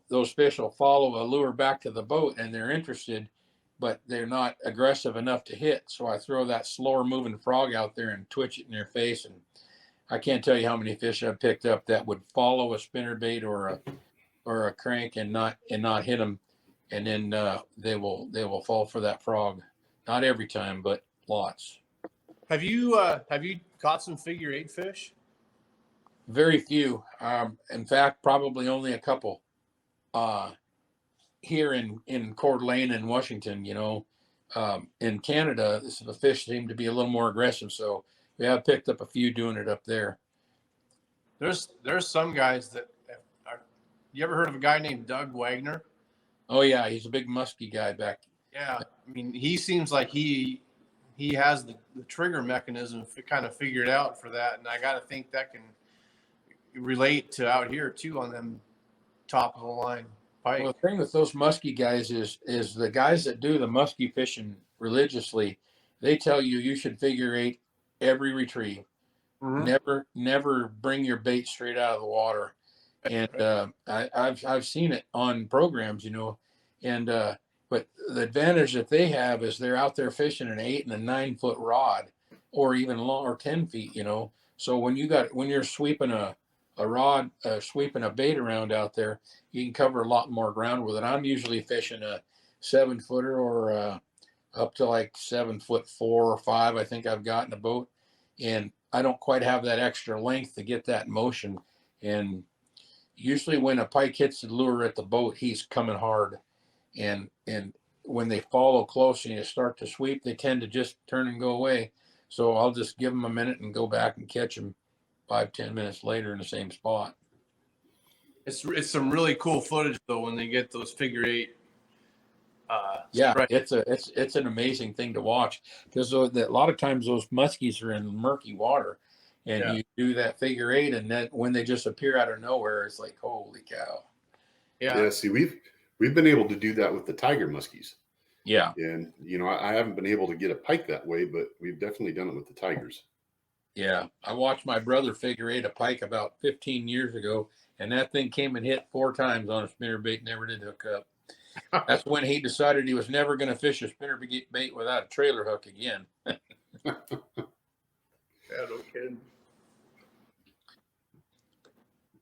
those fish will follow a lure back to the boat and they're interested, but they're not aggressive enough to hit. So I throw that slower moving frog out there and twitch it in their face. And I can't tell you how many fish I've picked up that would follow a spinner bait or a crank and not hit them. And then they will fall for that frog. Not every time, but lots. Have you caught some figure 8 fish? Very few. In fact, probably only a couple. here in Coeur d'Alene and Washington, in Canada, the fish seem to be a little more aggressive. So we have picked up a few doing it up there. There's some guys that are, you ever heard of a guy named Doug Wagner? Oh yeah, he's a big musky guy back. Yeah, I mean, he seems like he has the trigger mechanism kind of figured out for that, and I got to think that can relate to out here too on them top of the line pike. Well, the thing with those musky guys is the guys that do the musky fishing religiously, they tell you should figure eight every retrieve. Mm-hmm. Never bring your bait straight out of the water. And I've seen it on programs, and but the advantage that they have is they're out there fishing an 8 and a 9 foot rod, or even long, or 10 feet. So when you're sweeping a rod, sweeping a bait around out there, you can cover a lot more ground with it. I'm usually fishing a 7 footer or up to like 7'4" or 5. I think I've got in a boat, and I don't quite have that extra length to get that motion. And usually when a pike hits the lure at the boat, he's coming hard. And when they follow close and you start to sweep, they tend to just turn and go away. So I'll just give them a minute and go back and catch them 5-10 minutes later in the same spot. It's some really cool footage though when they get those figure eight. Yeah, it's an amazing thing to watch, because a lot of times those muskies are in murky water, and you do that figure eight, and then when they just appear out of nowhere, it's like, holy cow. Yeah. See, we've been able to do that with the tiger muskies. Yeah. And I haven't been able to get a pike that way, but we've definitely done it with the tigers. Yeah, I watched my brother figure eight a pike about 15 years ago, and that thing came and hit 4 times on a spinnerbait, never did hook up. That's when he decided he was never going to fish a spinnerbait without a trailer hook again. Yeah, no kidding.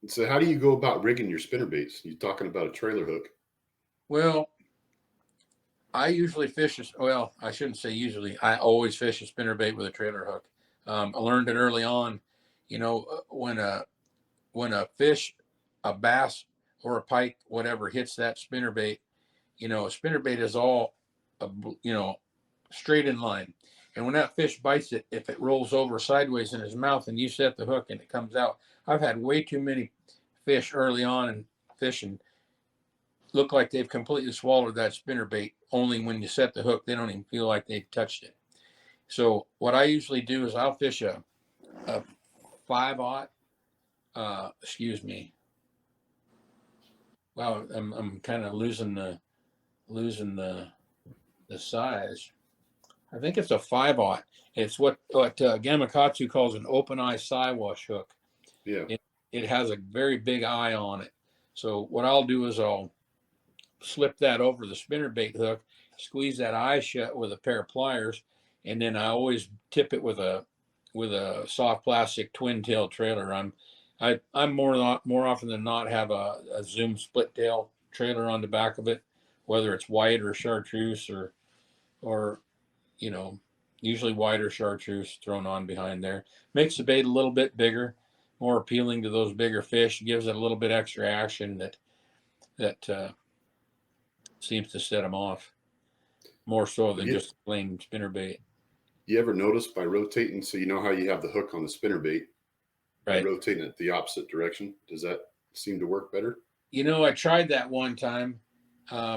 So how do you go about rigging your spinnerbaits? You talking about a trailer hook? Well, I usually I shouldn't say usually. I always fish a spinnerbait with a trailer hook. I learned it early on. When a fish, a bass or a pike, whatever, hits that spinnerbait, a spinnerbait is all, straight in line. And when that fish bites it, if it rolls over sideways in his mouth and you set the hook and it comes out, I've had way too many fish early on in fishing look like they've completely swallowed that spinnerbait. Only when you set the hook, they don't even feel like they've touched it. So what I usually do is I'll fish a 5/0. Excuse me. Wow, I'm kind of losing the size. I think it's a 5/0. It's what Gamakatsu calls an open eye Siwash hook. Yeah. It has a very big eye on it. So what I'll do is I'll slip that over the spinnerbait hook, squeeze that eye shut with a pair of pliers, and then I always tip it with a soft plastic twin tail trailer. I'm more often than not have a Zoom split tail trailer on the back of it, whether it's white or chartreuse or usually white or chartreuse thrown on behind there. Makes the bait a little bit bigger, more appealing to those bigger fish. Gives it a little bit extra action that seems to set them off more so than just plain spinnerbait. You ever notice by rotating, so how you have the hook on the spinnerbait, right? Rotating it the opposite direction, does that seem to work better? I tried that one time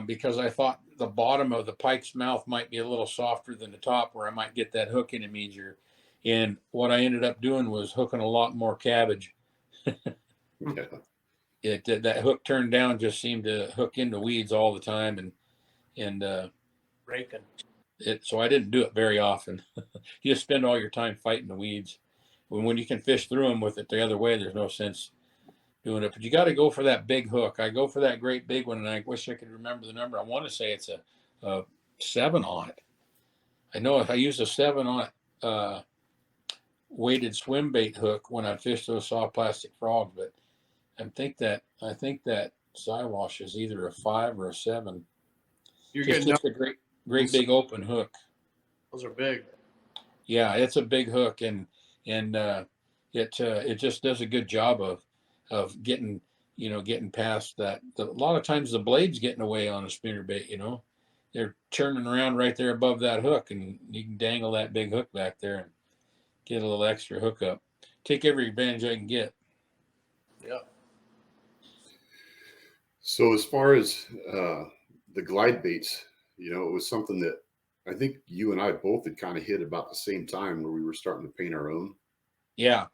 because I thought the bottom of the pike's mouth might be a little softer than the top, where I might get that hook in him easier. And what I ended up doing was hooking a lot more cabbage. Yeah. That hook turned down just seemed to hook into weeds all the time, and Raking. So I didn't do it very often. You just spend all your time fighting the weeds. When you can fish through them with it the other way, there's no sense doing it. But you got to go for that big hook. I go for that great big one, and I wish I could remember the number. I want to say it's a 7/0. I know if I used a 7/0 weighted swim bait hook when I fished those soft plastic frogs, but I think that Siwash is either a 5 or a 7. You're just getting a great big open hook. Those are big. Yeah, it's a big hook, and it just does a good job of getting getting past that. A lot of times the blade's getting away on a spinnerbait, they're turning around right there above that hook, and you can dangle that big hook back there and get a little extra hookup. Take every advantage I can get. Yeah. So as far as the glide baits, it was something that I think you and I both had kind of hit about the same time where we were starting to paint our own. Yeah.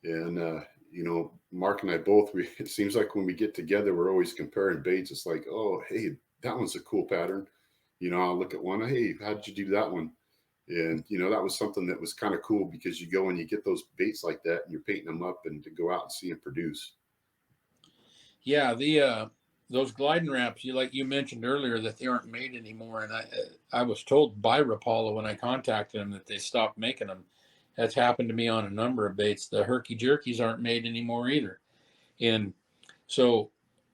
And, Mark and I both, it seems like when we get together, we're always comparing baits. It's like, oh, hey, that one's a cool pattern. I'll look at one. Hey, how did you do that one? And, that was something that was kind of cool because you go and you get those baits like that and you're painting them up and to go out and see them produce. Yeah. Those gliding wraps, like you mentioned earlier, that they aren't made anymore. And I was told by Rapala when I contacted them that they stopped making them. That's happened to me on a number of baits. The herky jerkies aren't made anymore either. And so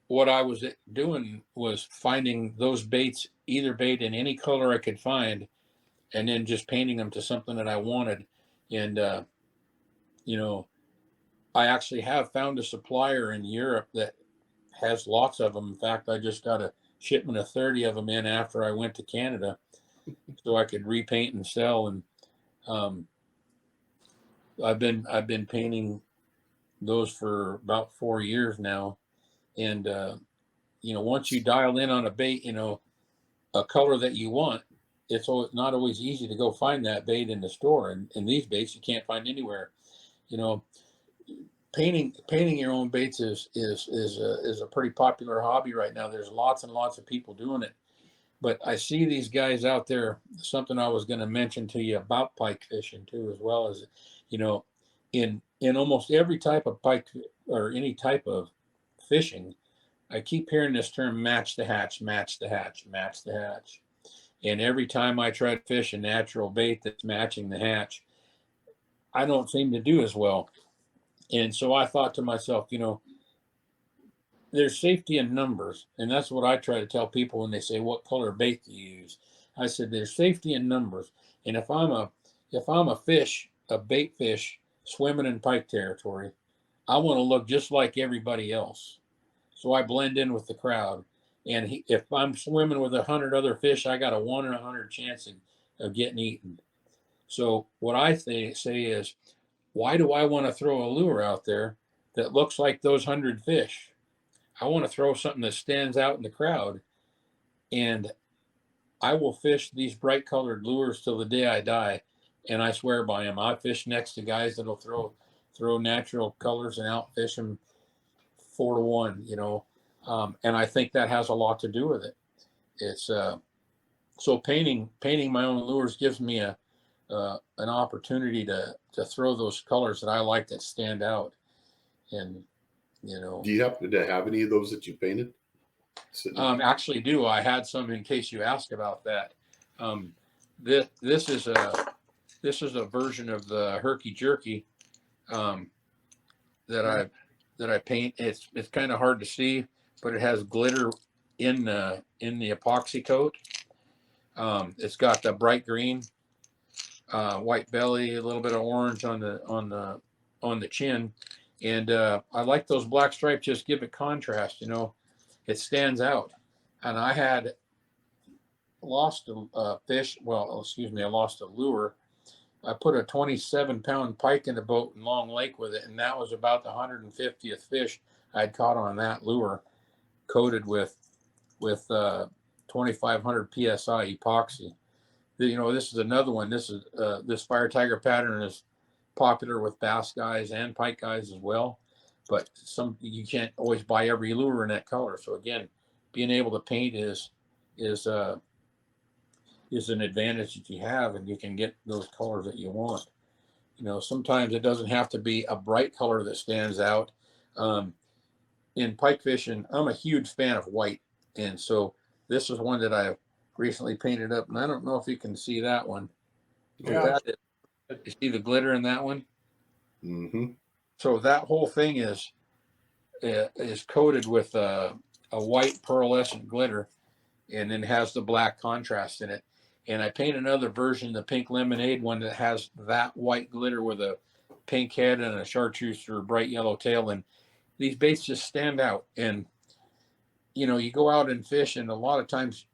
what I was doing was finding those baits, either bait in any color I could find, and then just painting them to something that I wanted. And, I actually have found a supplier in Europe that has lots of them. In fact, I just got a shipment of 30 of them in after I went to Canada so I could repaint and sell. And, I've been painting those for about 4 years now. And, once you dial in on a bait, a color that you want, it's not always easy to go find that bait in the store. And these baits you can't find anywhere. Painting your own baits is a pretty popular hobby right now. There's lots and lots of people doing it. But I see these guys out there. Something I was going to mention to you about pike fishing too, as well as, in almost every type of pike or any type of fishing, I keep hearing this term, match the hatch, match the hatch, match the hatch. And every time I try to fish a natural bait that's matching the hatch, I don't seem to do as well. And so I thought to myself, there's safety in numbers. And that's what I try to tell people when they say, what color bait do you use? I said, there's safety in numbers. And if I'm a bait fish swimming in pike territory, I want to look just like everybody else. So I blend in with the crowd. And if I'm swimming with 100 other fish, I got a 1 in 100 chance of getting eaten. So what I say is, why do I want to throw a lure out there that looks like those 100 fish? I want to throw something that stands out in the crowd. And I will fish these bright colored lures till the day I die. And I swear by them. I fish next to guys that'll throw natural colors and outfish them 4-1, and I think that has a lot to do with it. It's so painting my own lures gives me an opportunity to throw those colors that I like that stand out. And do you happen to have any of those that you painted? Actually do. I had some in case you ask about that. This is a version of the herky jerky that I paint. It's kind of hard to see, but it has glitter in the epoxy coat. It's got the bright green, white belly, a little bit of orange on the chin, and I like those black stripes. Just give it contrast. It stands out. And I had lost a fish. Well, excuse me, I lost a lure. I put a 27-pound pike in the boat in Long Lake with it, and that was about the 150th fish I'd caught on that lure, coated with 2,500 psi epoxy. This is another one. This Fire Tiger pattern is popular with bass guys and pike guys as well, but you can't always buy every lure in that color. So again, being able to paint is an advantage that you have, and you can get those colors that you want. Sometimes it doesn't have to be a bright color that stands out. In pike fishing, I'm a huge fan of white, and so this is one that I recently painted up, and I don't know if you can see that one. Yeah. You see the glitter in that one? Mm-hmm. So that whole thing is coated with a white pearlescent glitter, and then has the black contrast in it. And I paint another version, the pink lemonade one, that has that white glitter with a pink head and a chartreuse or bright yellow tail. And these baits just stand out. And you go out and fish, and a lot of times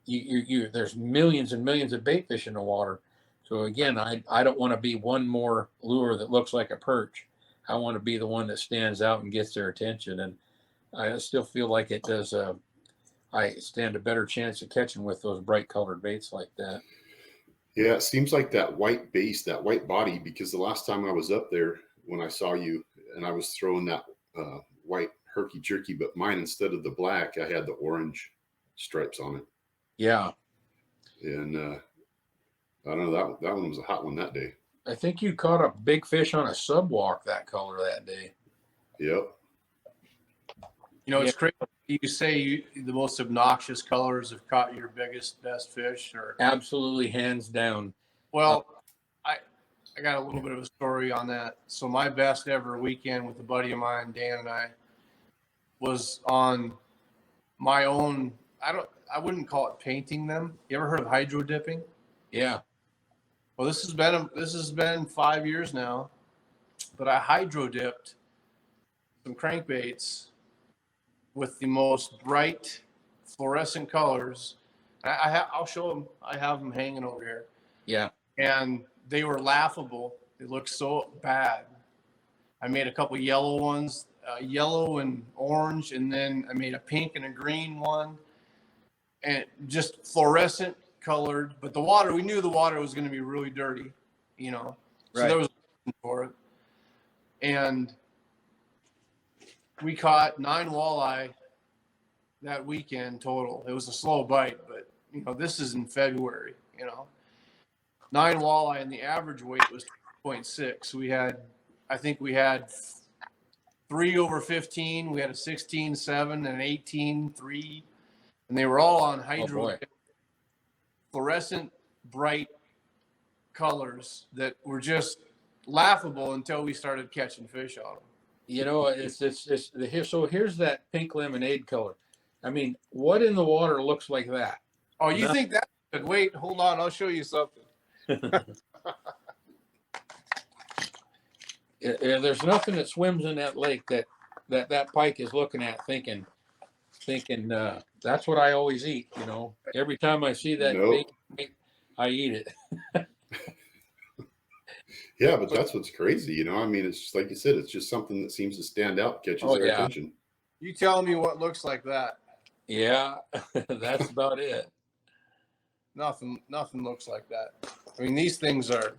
there's millions and millions of bait fish in the water. So again, I don't want to be one more lure that looks like a perch. I want to be the one that stands out and gets their attention. And I still feel like it does. I stand a better chance of catching with those bright colored baits like that. Yeah, it seems like that white base, that white body, because the last time I was up there when I saw you and I was throwing that white herky jerky, but mine, instead of the black, I had the orange stripes on it. Yeah. And I don't know, that one was a hot one that day. I think you caught a big fish on a subwalk that color that day. Yep. It's crazy. You say the most obnoxious colors have caught your best fish, or absolutely hands down. Well, I got a little bit of a story on that. So my best ever weekend with a buddy of mine, Dan, and I, was on my own. I wouldn't call it painting them. You ever heard of hydro dipping? Yeah. Well, this has been 5 years now, but I hydro dipped some crankbaits with the most bright fluorescent colors. I'll show them. I have them hanging over here. Yeah. And they were laughable. They looked so bad. I made a couple yellow ones, yellow and orange, and then I made a pink and a green one, and just fluorescent colored. But we knew the water was going to be really dirty, So right. There was a reason for it. And we caught 9 walleye that weekend total. It was a slow bite, but this is in February. 9 walleye, and the average weight was 2.6. I think we had 3 over 15. We had a 16.7 and an 18.3, and they were all on hydro, fluorescent bright colors that were just laughable until we started catching fish on them. So here's that pink lemonade color. I mean, what in the water looks like that? Oh, you think that? Wait, hold on. I'll show you something. There's nothing that swims in that lake that pike is looking at thinking that's what I always eat. Every time I see that bait, I eat it. Yeah, but that's what's crazy, I mean, it's just like you said, it's just something that seems to stand out, catches their attention. You tell me what looks like that. Yeah, that's about it. Nothing looks like that. I mean, these things are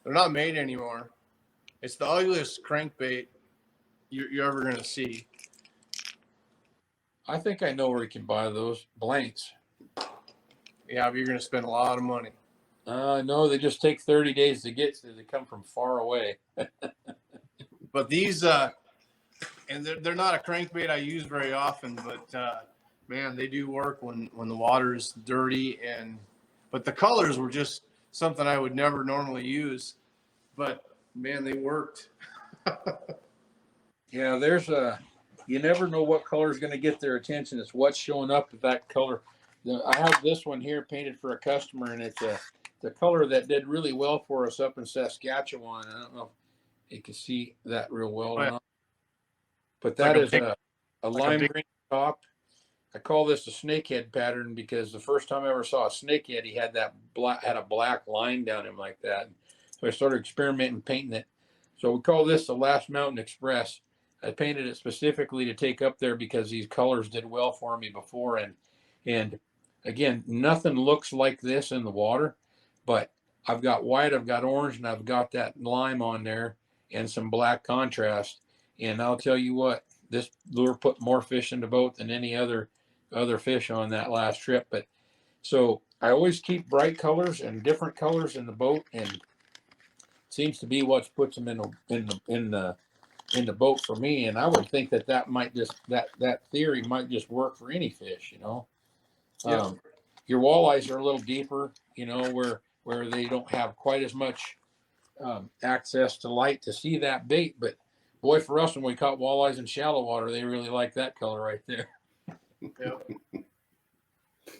they're not made anymore. It's the ugliest crankbait you're ever going to see. I think I know where you can buy those blanks. Yeah, but you're going to spend a lot of money. No, they just take 30 days to get, so they come from far away. But these, and they're not a crankbait I use very often, but man, they do work when the water is dirty. But the colors were just something I would never normally use. But man, they worked. Yeah, you never know what color is going to get their attention. It's what's showing up with that color. I have this one here painted for a customer, and it's the color that did really well for us up in Saskatchewan. I don't know if you can see that real well or not. But that is a lime green top. I call this a snakehead pattern because the first time I ever saw a snakehead, he had a black line down him like that. So I started experimenting painting it. So we call this the Last Mountain Express. I painted it specifically to take up there because these colors did well for me before. And again, nothing looks like this in the water, but I've got white, I've got orange, and I've got that lime on there and some black contrast. And I'll tell you what, this lure put more fish in the boat than any other fish on that last trip. But so I always keep bright colors and different colors in the boat, and it seems to be what puts them in the boat for me. And I would think that might just that theory might just work for any fish, Yeah. Your walleyes are a little deeper, where they don't have quite as much access to light to see that bait. But boy, for us, when we caught walleyes in shallow water, they really like that color right there. Yeah.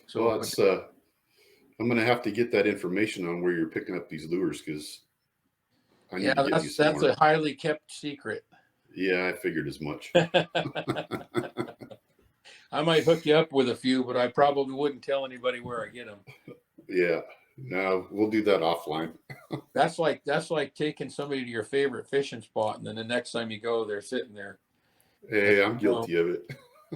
So I'm going to have to get that information on where you're picking up these lures, because I need Yeah, to get you some that's more. a highly kept secret. Yeah, I figured as much. I might hook you up with a few, but I probably wouldn't tell anybody where I get them. Yeah, no, we'll do that offline. That's like taking somebody to your favorite fishing spot, and then the next time you go, they're sitting there. Hey, I'm No, guilty of it.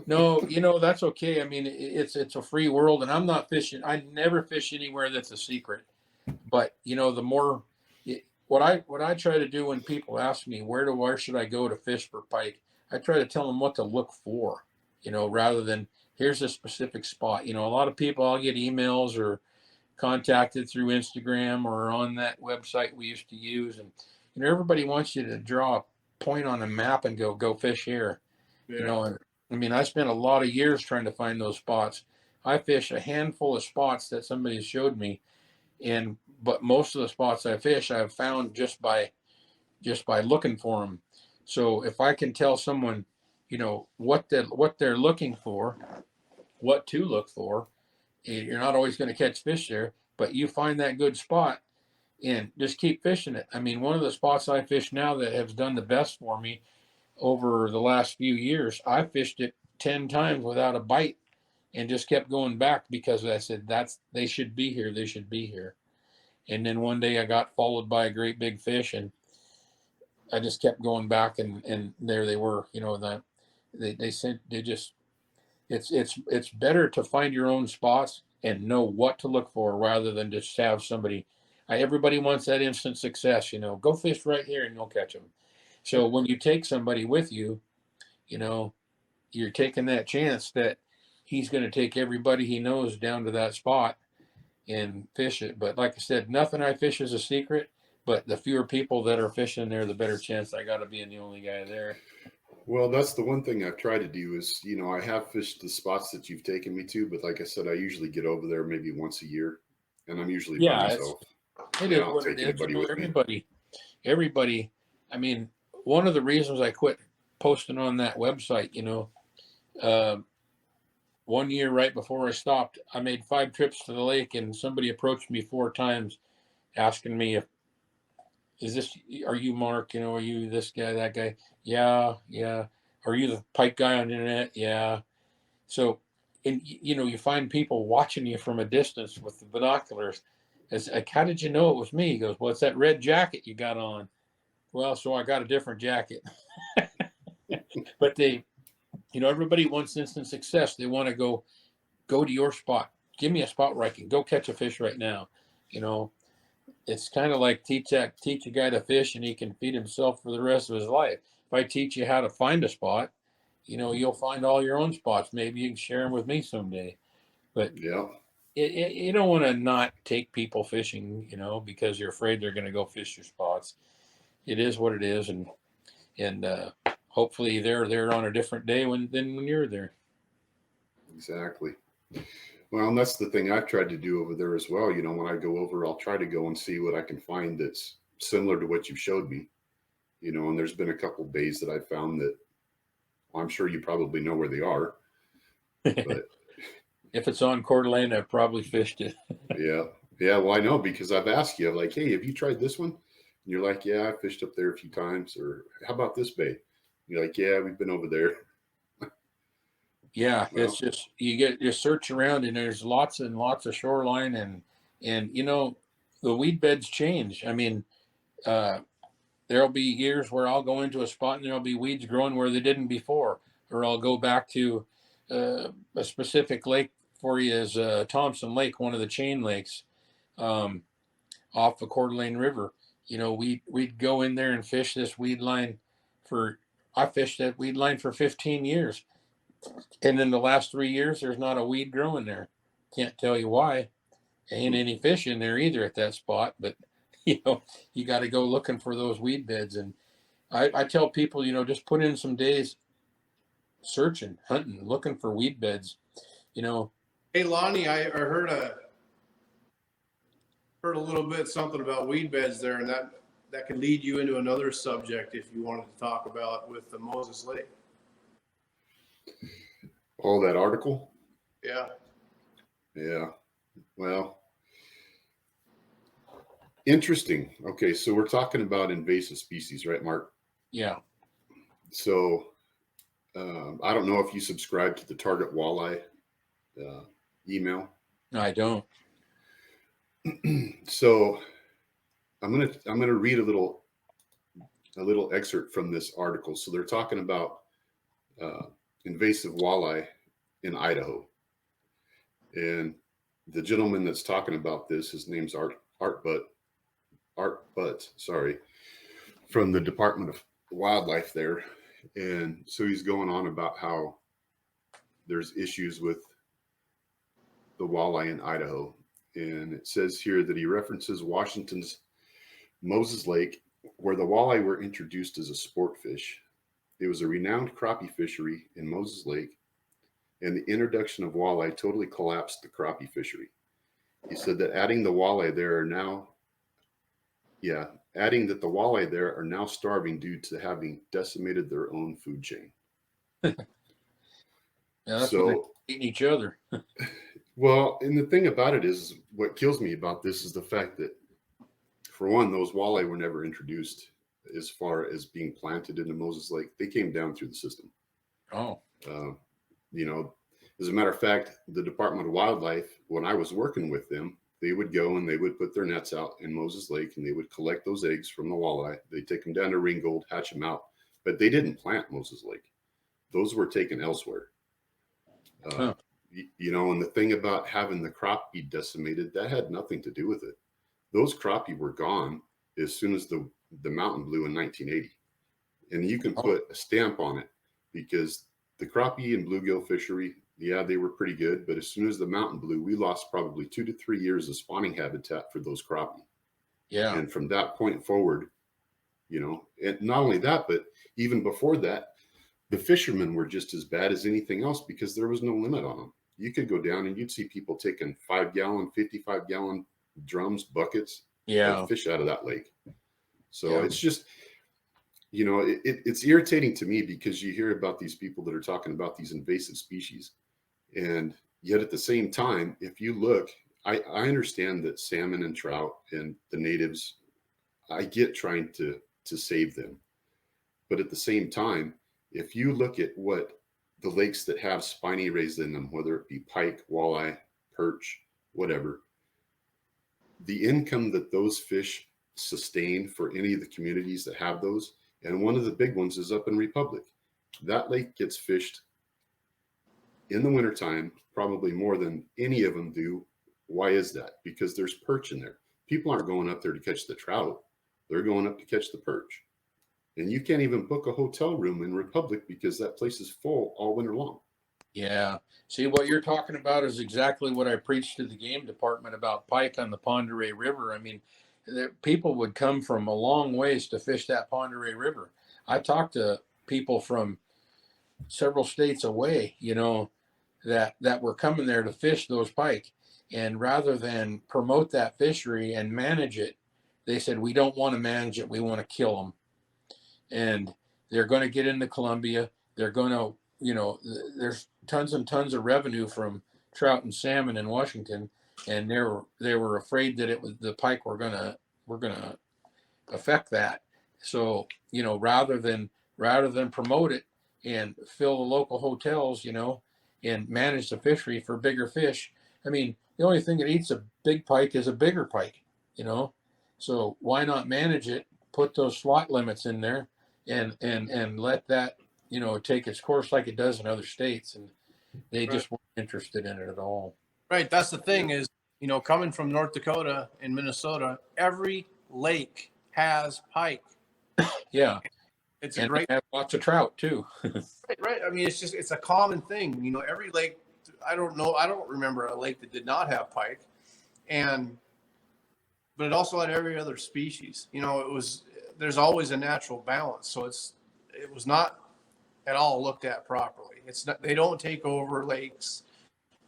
no, that's okay. I mean, it's a free world, and I'm not fishing. I never fish anywhere that's a secret. But the more what I try to do when people ask me where should I go to fish for pike, I try to tell them what to look for. Rather than here's a specific spot. A lot of people, I'll get emails or contacted through Instagram or on that website we used to use, and everybody wants you to draw a point on a map and go fish here. Yeah. And I mean, I spent a lot of years trying to find those spots. I fish a handful of spots that somebody showed me, but most of the spots I fish I've found just by looking for them. So if I can tell someone, what they're looking for, what to look for, you're not always going to catch fish there, but you find that good spot and just keep fishing it. I mean, one of the spots I fish now that has done the best for me over the last few years, I fished it 10 times without a bite and just kept going back because I said, they should be here. They should be here. And then one day I got followed by a great big fish, and I just kept going back, and there they were. That they said they just it's better to find your own spots and know what to look for rather than just have somebody. Everybody wants that instant success. Go fish right here and you'll catch them. So when you take somebody with you, you're taking that chance that he's going to take everybody he knows down to that spot and fish it. But like I said, nothing I fish is a secret. But the fewer people that are fishing there, the better chance I got of being the only guy there. Well, that's the one thing I've tried to do is, I have fished the spots that you've taken me to, but like I said, I usually get over there maybe once a year, and I'm usually by myself. It I is don't what take it is. anybody with me. Everybody. I mean, one of the reasons I quit posting on that website, uh, 1 year right before I stopped, I made 5 trips to the lake, and somebody approached me 4 times asking me are you Mark? Are you this guy, that guy? Yeah, yeah. Are you the Pike guy on the internet? Yeah. So, and you find people watching you from a distance with the binoculars. It's like, how did you know it was me? He goes, well, it's that red jacket you got on. Well, so I got a different jacket. But everybody wants instant success. They want to go to your spot. Give me a spot where I can go catch a fish right now. It's kind of like teach a guy to fish and he can feed himself for the rest of his life. If I teach you how to find a spot, you'll find all your own spots. Maybe you can share them with me someday. But Yeah, you don't want to not take people fishing, because you're afraid they're going to go fish your spots. It is what it is, and hopefully they're there on a different day than when you're there. exactly. Well, and that's the thing I've tried to do over there as well. When I go over, I'll try to go and see what I can find that's similar to what you showed me. And there's been a couple bays that I've found that, well, I'm sure you probably know where they are. But if it's on Coeur d'Alene, I've probably fished it. yeah. Well, I know because I've asked you, like, hey, have you tried this one? And you're like, yeah, I fished up there a few times. Or how about this bay? You're like, yeah, we've been over there. Yeah, Well, it's just you search around and there's lots and lots of shoreline and the weed beds change. I mean, there'll be years where I'll go into a spot and there'll be weeds growing where they didn't before, or I'll go back to a specific lake for you is Thompson Lake, one of the chain lakes off the Coeur d'Alene River. We'd go in there and fish this weed line I fished that weed line for 15 years. And in the last 3 years, there's not a weed growing there. Can't tell you why. Ain't any fish in there either at that spot, but you got to go looking for those weed beds. And I tell people, just put in some days searching, hunting, looking for weed beds. Hey, Lonnie, I heard a little bit something about weed beds there, and that could lead you into another subject if you wanted to talk about with the Moses Lake. oh, that article? Yeah. Yeah. Well, Interesting. Okay, so we're talking about invasive species, right, Mark? Yeah. So I don't know if you subscribe to the Target Walleye email. No, I don't. So I'm gonna read a little excerpt from this article. So they're talking about invasive walleye in Idaho, and the gentleman that's talking about this, his name's Art Butt, sorry, from the Department of Wildlife there. And so he's going on about how there's issues with the walleye in Idaho. And it says here that he references Washington's Moses Lake, where the walleye were introduced as a sport fish. It was a renowned crappie fishery in Moses Lake, and the introduction of walleye totally collapsed the crappie fishery. He said that adding that the walleye there are now starving due to having decimated their own food chain. Yeah, that's so, what they're eating each other. Well, and the thing about it is, what kills me about this is the fact that, for one, those walleye were never introduced as far as being planted into Moses Lake. They came down through the system. Oh. You know, as a matter of fact, the Department of Wildlife, when I was working with them, they would go and they would put their nets out in Moses Lake and they would collect those eggs from the walleye. They'd take them down to Ringgold, hatch them out, but they didn't plant Moses Lake. Those were taken elsewhere. You know, and the thing about having the crappie decimated, that had nothing to do with it. Those crappie were gone as soon as the mountain blew in 1980. And you can put a stamp on it, because the crappie and bluegill fishery, yeah, they were pretty good. But as soon as the mountain blew, we lost probably 2 to 3 years of spawning habitat for those crappie. Yeah. And from that point forward, you know, and not only that, but even before that, the fishermen were just as bad as anything else because there was no limit on them. You could go down and you'd see people taking 5-gallon, 55-gallon drums, buckets of fish out of that lake. So it's just, you know, it's irritating to me because you hear about these people that are talking about these invasive species. And yet at the same time, if you look, I understand that salmon and trout and the natives, I get trying to save them. But at the same time, if you look at what the lakes that have spiny rays in them, whether it be pike, walleye, perch, whatever, the income that those fish sustain for any of the communities that have those, and one of the big ones is up in Republic. That lake gets fished in the wintertime, probably more than any of them do. Why is that? Because there's perch in there. People aren't going up there to catch the trout. They're going up to catch the perch. And you can't even book a hotel room in Republic because that place is full all winter long. Yeah. See, what you're talking about is exactly what I preached to the game department about pike on the Pend Oreille River. I mean, people would come from a long ways to fish that Pend Oreille River. I talked to people from several states away, you know, that were coming there to fish those pike. And rather than promote that fishery and manage it, they said, we don't want to manage it. We want to kill them. And they're going to get into Columbia. They're going to, you know, there's tons and tons of revenue from trout and salmon in Washington, and they were afraid that the pike were gonna affect that. So, you know, rather than promote it and fill the local hotels, you know, and manage the fishery for bigger fish. I mean, the only thing that eats a big pike is a bigger pike, you know. So why not manage it? Put those slot limits in there, and let that, you know, take its course like it does in other states. And they just weren't interested in it at all. Right. That's the thing is, you know, coming from North Dakota and Minnesota, every lake has pike. Yeah. It's and a great. They have lots of trout too. Right. I mean, it's a common thing. You know, every lake, I don't remember a lake that did not have pike. But it also had every other species. You know, there's always a natural balance. So it was not at all looked at properly. It's not, they don't take over lakes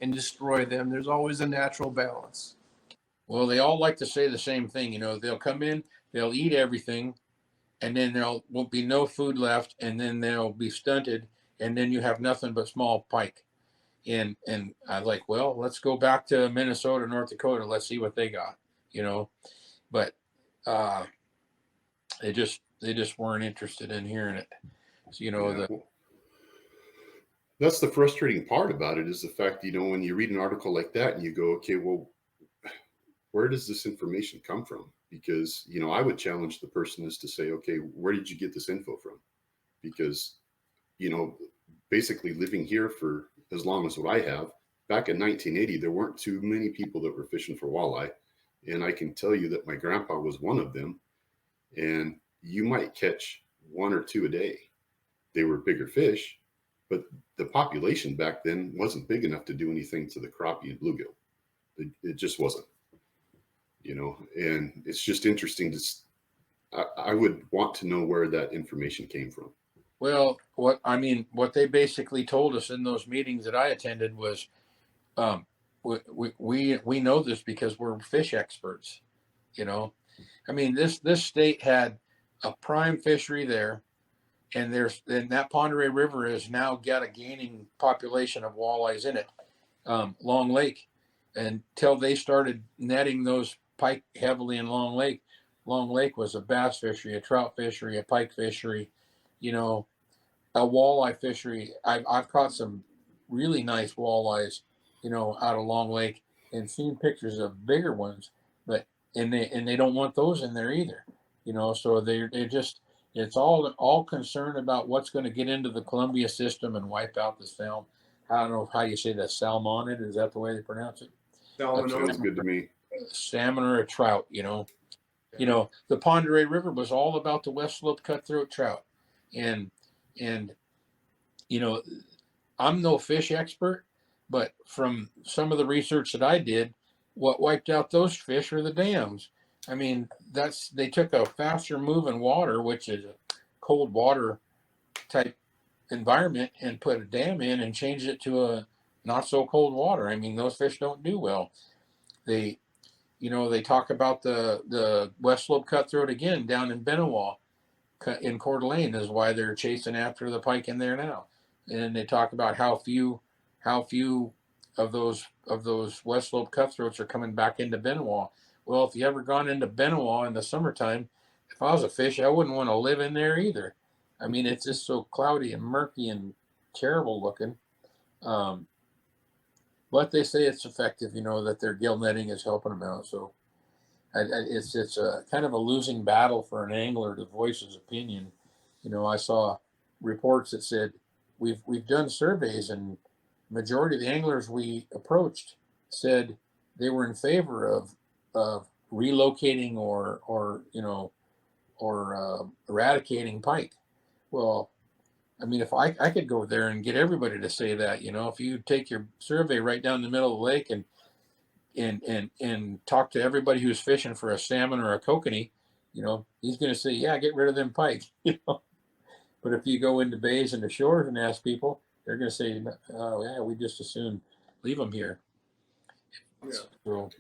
and destroy them. There's always a natural balance. Well, they all like to say the same thing. You know, they'll come in, they'll eat everything, and then there won't be no food left, and then they'll be stunted, and then you have nothing but small pike. And I like, well, let's go back to Minnesota, North Dakota. Let's see what they got, you know. But they just weren't interested in hearing it. So, well, that's the frustrating part about it, is the fact, when you read an article like that and you go, okay, well, where does this information come from? Because, I would challenge the person is to say, okay, where did you get this info from? Because, basically living here for as long as what I have, back in 1980, there weren't too many people that were fishing for walleye. And I can tell you that my grandpa was one of them. And you might catch one or two a day. They were bigger fish, but the population back then wasn't big enough to do anything to the crappie and bluegill. It just wasn't, and it's just interesting I would want to know where that information came from. Well, what they basically told us in those meetings that I attended was, we know this because we're fish experts. This state had a prime fishery there, and that Pend Oreille River has now got a gaining population of walleyes in it. Long Lake, until they started netting those pike heavily in Long Lake. Long Lake was a bass fishery, a trout fishery, a pike fishery, a walleye fishery. I've caught some really nice walleyes, out of Long Lake, and seen pictures of bigger ones, but they don't want those in there either, so they're just, it's all concerned about what's going to get into the Columbia system and wipe out this film. I don't know how you say that, salmonid, is that the way they pronounce it? That sounds good to me. Salmon or a trout, the Pend Oreille River was all about the West Slope cutthroat trout. And I'm no fish expert, but from some of the research that I did, what wiped out those fish are the dams. They took a faster moving water, which is a cold water type environment, and put a dam in and changed it to a not so cold water. Those fish don't do well. They talk about the West Slope cutthroat again down in Benawa, in Coeur d'Alene, is why they're chasing after the pike in there now. And they talk about how few of those West Slope cutthroats are coming back into Benawa. Well, if you ever gone into Benawa in the summertime, if I was a fish, I wouldn't want to live in there either. It's just so cloudy and murky and terrible looking. But they say it's effective, that their gill netting is helping them out. So it's a kind of a losing battle for an angler to voice his opinion. I saw reports that said we've done surveys, and majority of the anglers we approached said they were in favor of relocating or eradicating pike. Well, if I could go there and get everybody to say that, if you take your survey right down the middle of the lake and talk to everybody who's fishing for a salmon or a kokanee, he's going to say, yeah, get rid of them pike. But if you go into bays and the shores and ask people, they're going to say, oh yeah, we just as soon leave them here. Yeah. So,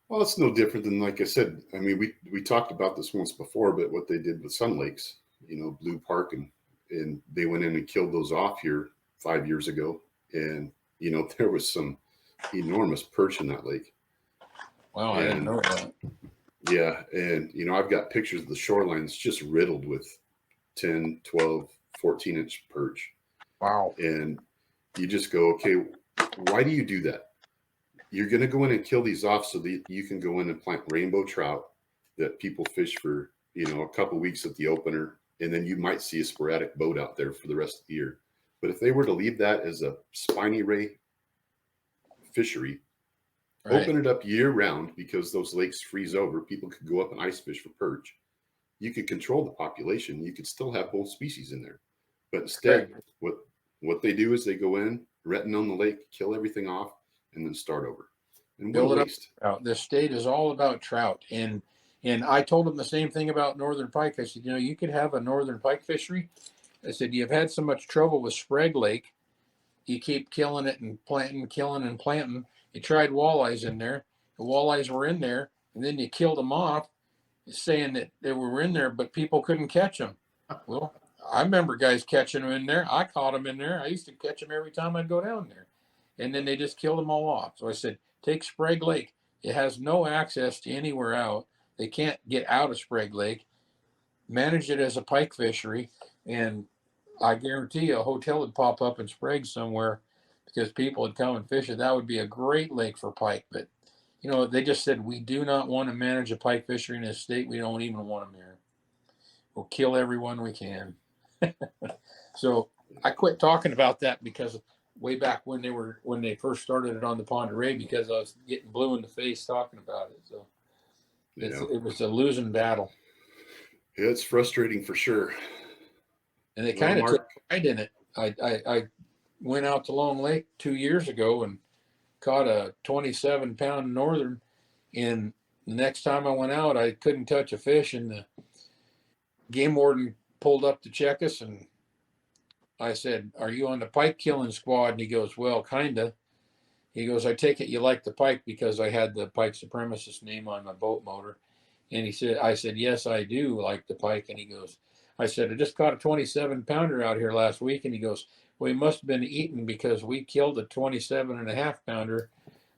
well, it's no different than, like I said, we talked about this once before, but what they did with Sun Lakes, Blue Park, and they went in and killed those off here 5 years ago. And, there was some enormous perch in that lake. Wow, I didn't know that. Yeah. And, I've got pictures of the shorelines just riddled with 10, 12, 14-inch perch. Wow. And you just go, okay, why do you do that? You're going to go in and kill these off so that you can go in and plant rainbow trout that people fish for, a couple weeks at the opener. And then you might see a sporadic boat out there for the rest of the year. But if they were to leave that as a spiny ray fishery, right, open it up year round, because those lakes freeze over, people could go up and ice fish for perch. You could control the population. You could still have both species in there. But instead, what they do is they go in, retin on the lake, kill everything off, and then start over. And build it up. The state is all about trout. And I told them the same thing about northern pike. I said, you could have a northern pike fishery. I said, you've had so much trouble with Sprague Lake. You keep killing it and planting, killing and planting. You tried walleyes in there. The walleyes were in there, and then you killed them off, saying that they were in there, but people couldn't catch them. Well, I remember guys catching them in there. I caught them in there. I used to catch them every time I'd go down there. And then they just killed them all off. So I said, take Sprague Lake. It has no access to anywhere out. they can't get out of Sprague Lake, manage it as a pike fishery, and I guarantee you a hotel would pop up in Sprague somewhere because people would come and fish it. That would be a great lake for pike. But, they just said, we do not want to manage a pike fishery in this state. We don't even want them here. We'll kill everyone we can. So I quit talking about that because way back when they first started it on the Pend Oreille, because I was getting blue in the face talking about it. So it was a losing battle. Yeah, it's frustrating for sure. And they kind of took pride in it. I went out to Long Lake 2 years ago and caught a 27-pound northern. And the next time I went out, I couldn't touch a fish. And the game warden pulled up to check us. And I said, "Are you on the pike killing squad?" And he goes, "Well, kinda." He goes, "I take it you like the pike," because I had the pike supremacist name on my boat motor. And I said, "Yes, I do like the pike." And he goes, I said, "I just caught a 27-pounder out here last week." And he goes, "Well, he must have been eaten because we killed a 27.5-pounder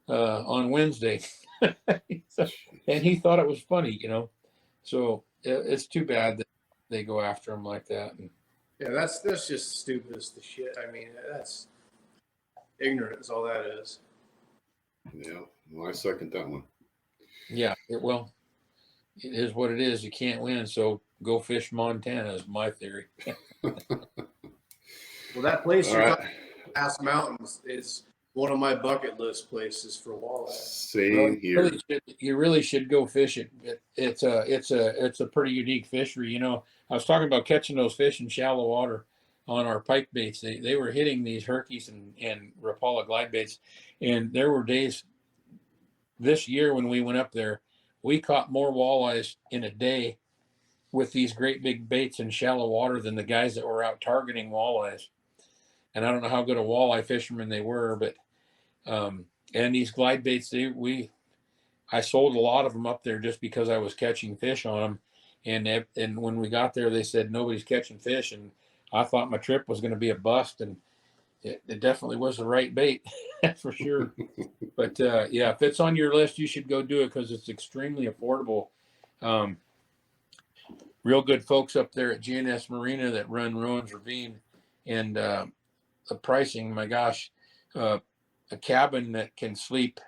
on Wednesday." And he thought it was funny, So it's too bad that they go after him like that. And yeah, that's just stupid as the shit. I mean, that's ignorant is all that is. Yeah, well, I second that one. Yeah, it is what it is. You can't win, so go fish Montana is my theory. Well, that place you're talking about, Pass Mountains, is one of my bucket list places for walleye. Same here. You really should go fish it. It's a pretty unique fishery. I was talking about catching those fish in shallow water on our pike baits. They were hitting these herkies and Rapala glide baits, and there were days this year when we went up there, we caught more walleyes in a day with these great big baits in shallow water than the guys that were out targeting walleyes. And I don't know how good a walleye fishermen they were, but and these glide baits, I sold a lot of them up there just because I was catching fish on them. And when we got there, they said nobody's catching fish, and I thought my trip was going to be a bust, and it definitely was the right bait, that's for sure. But yeah, if it's on your list, you should go do it because it's extremely affordable. Real good folks up there at GNS Marina that run Rowan's Ravine, and the pricing, my gosh, a cabin that can sleep.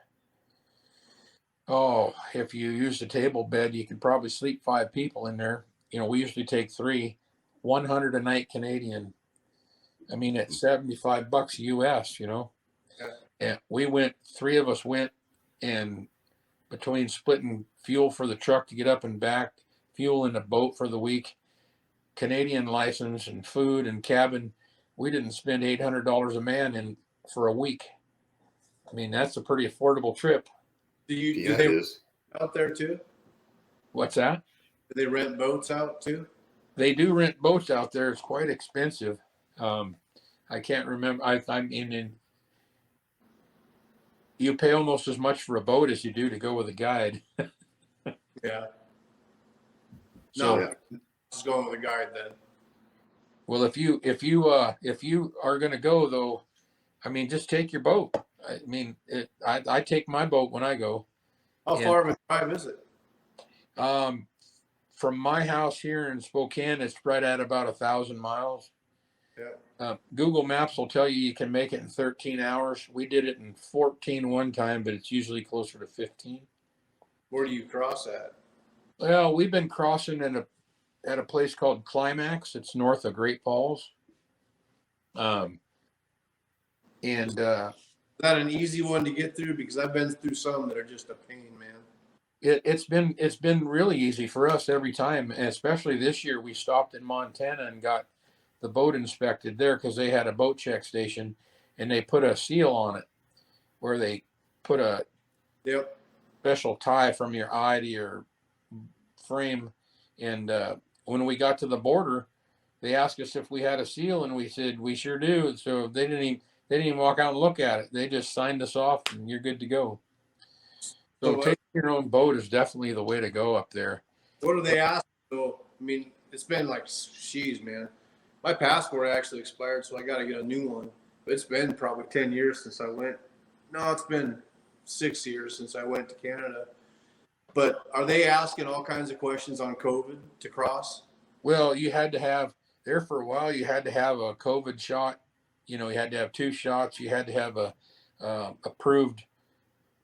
Oh, if you use a table bed, you can probably sleep 5 people in there. We usually take 3, $100 a night Canadian. I mean, it's $75 US, Yeah. And we went, 3 of us went, and between splitting fuel for the truck to get up and back, fuel in the boat for the week, Canadian license and food and cabin, we didn't spend $800 a man for a week. I mean, that's a pretty affordable trip. Do they out there too? What's that? Do they rent boats out too? They do rent boats out there. It's quite expensive. I can't remember. I mean, you pay almost as much for a boat as you do to go with a guide. Yeah. So, no, just going with a guide then. Well, if you are going to go though, I mean, just take your boat. I mean, I take my boat when I go. How far of a drive is it? From my house here in Spokane, it's right at about 1,000 miles. Yeah. Google Maps will tell you can make it in 13 hours. We did it in 14 one time, but it's usually closer to 15. Where do you cross at? Well, we've been crossing at a place called Climax. It's north of Great Falls. Is that an easy one to get through? Because I've been through some that are just a pain, man. It's been really easy for us every time, and especially this year. We stopped in Montana and got the boat inspected there because they had a boat check station, and they put a seal on it where they put a special tie from your eye to your frame. And when we got to the border, they asked us if we had a seal, and we said we sure do. So they didn't even walk out and look at it. They just signed us off, and you're good to go. So taking your own boat is definitely the way to go up there. What do they ask? So, I mean, it's been like, geez, man. My passport actually expired, so I got to get a new one. But it's been probably 10 years since I went. No, it's been 6 years since I went to Canada. But are they asking all kinds of questions on COVID to cross? Well, you had to have there for a while. You had to have a COVID shot. You had to have 2 shots. You had to have a approved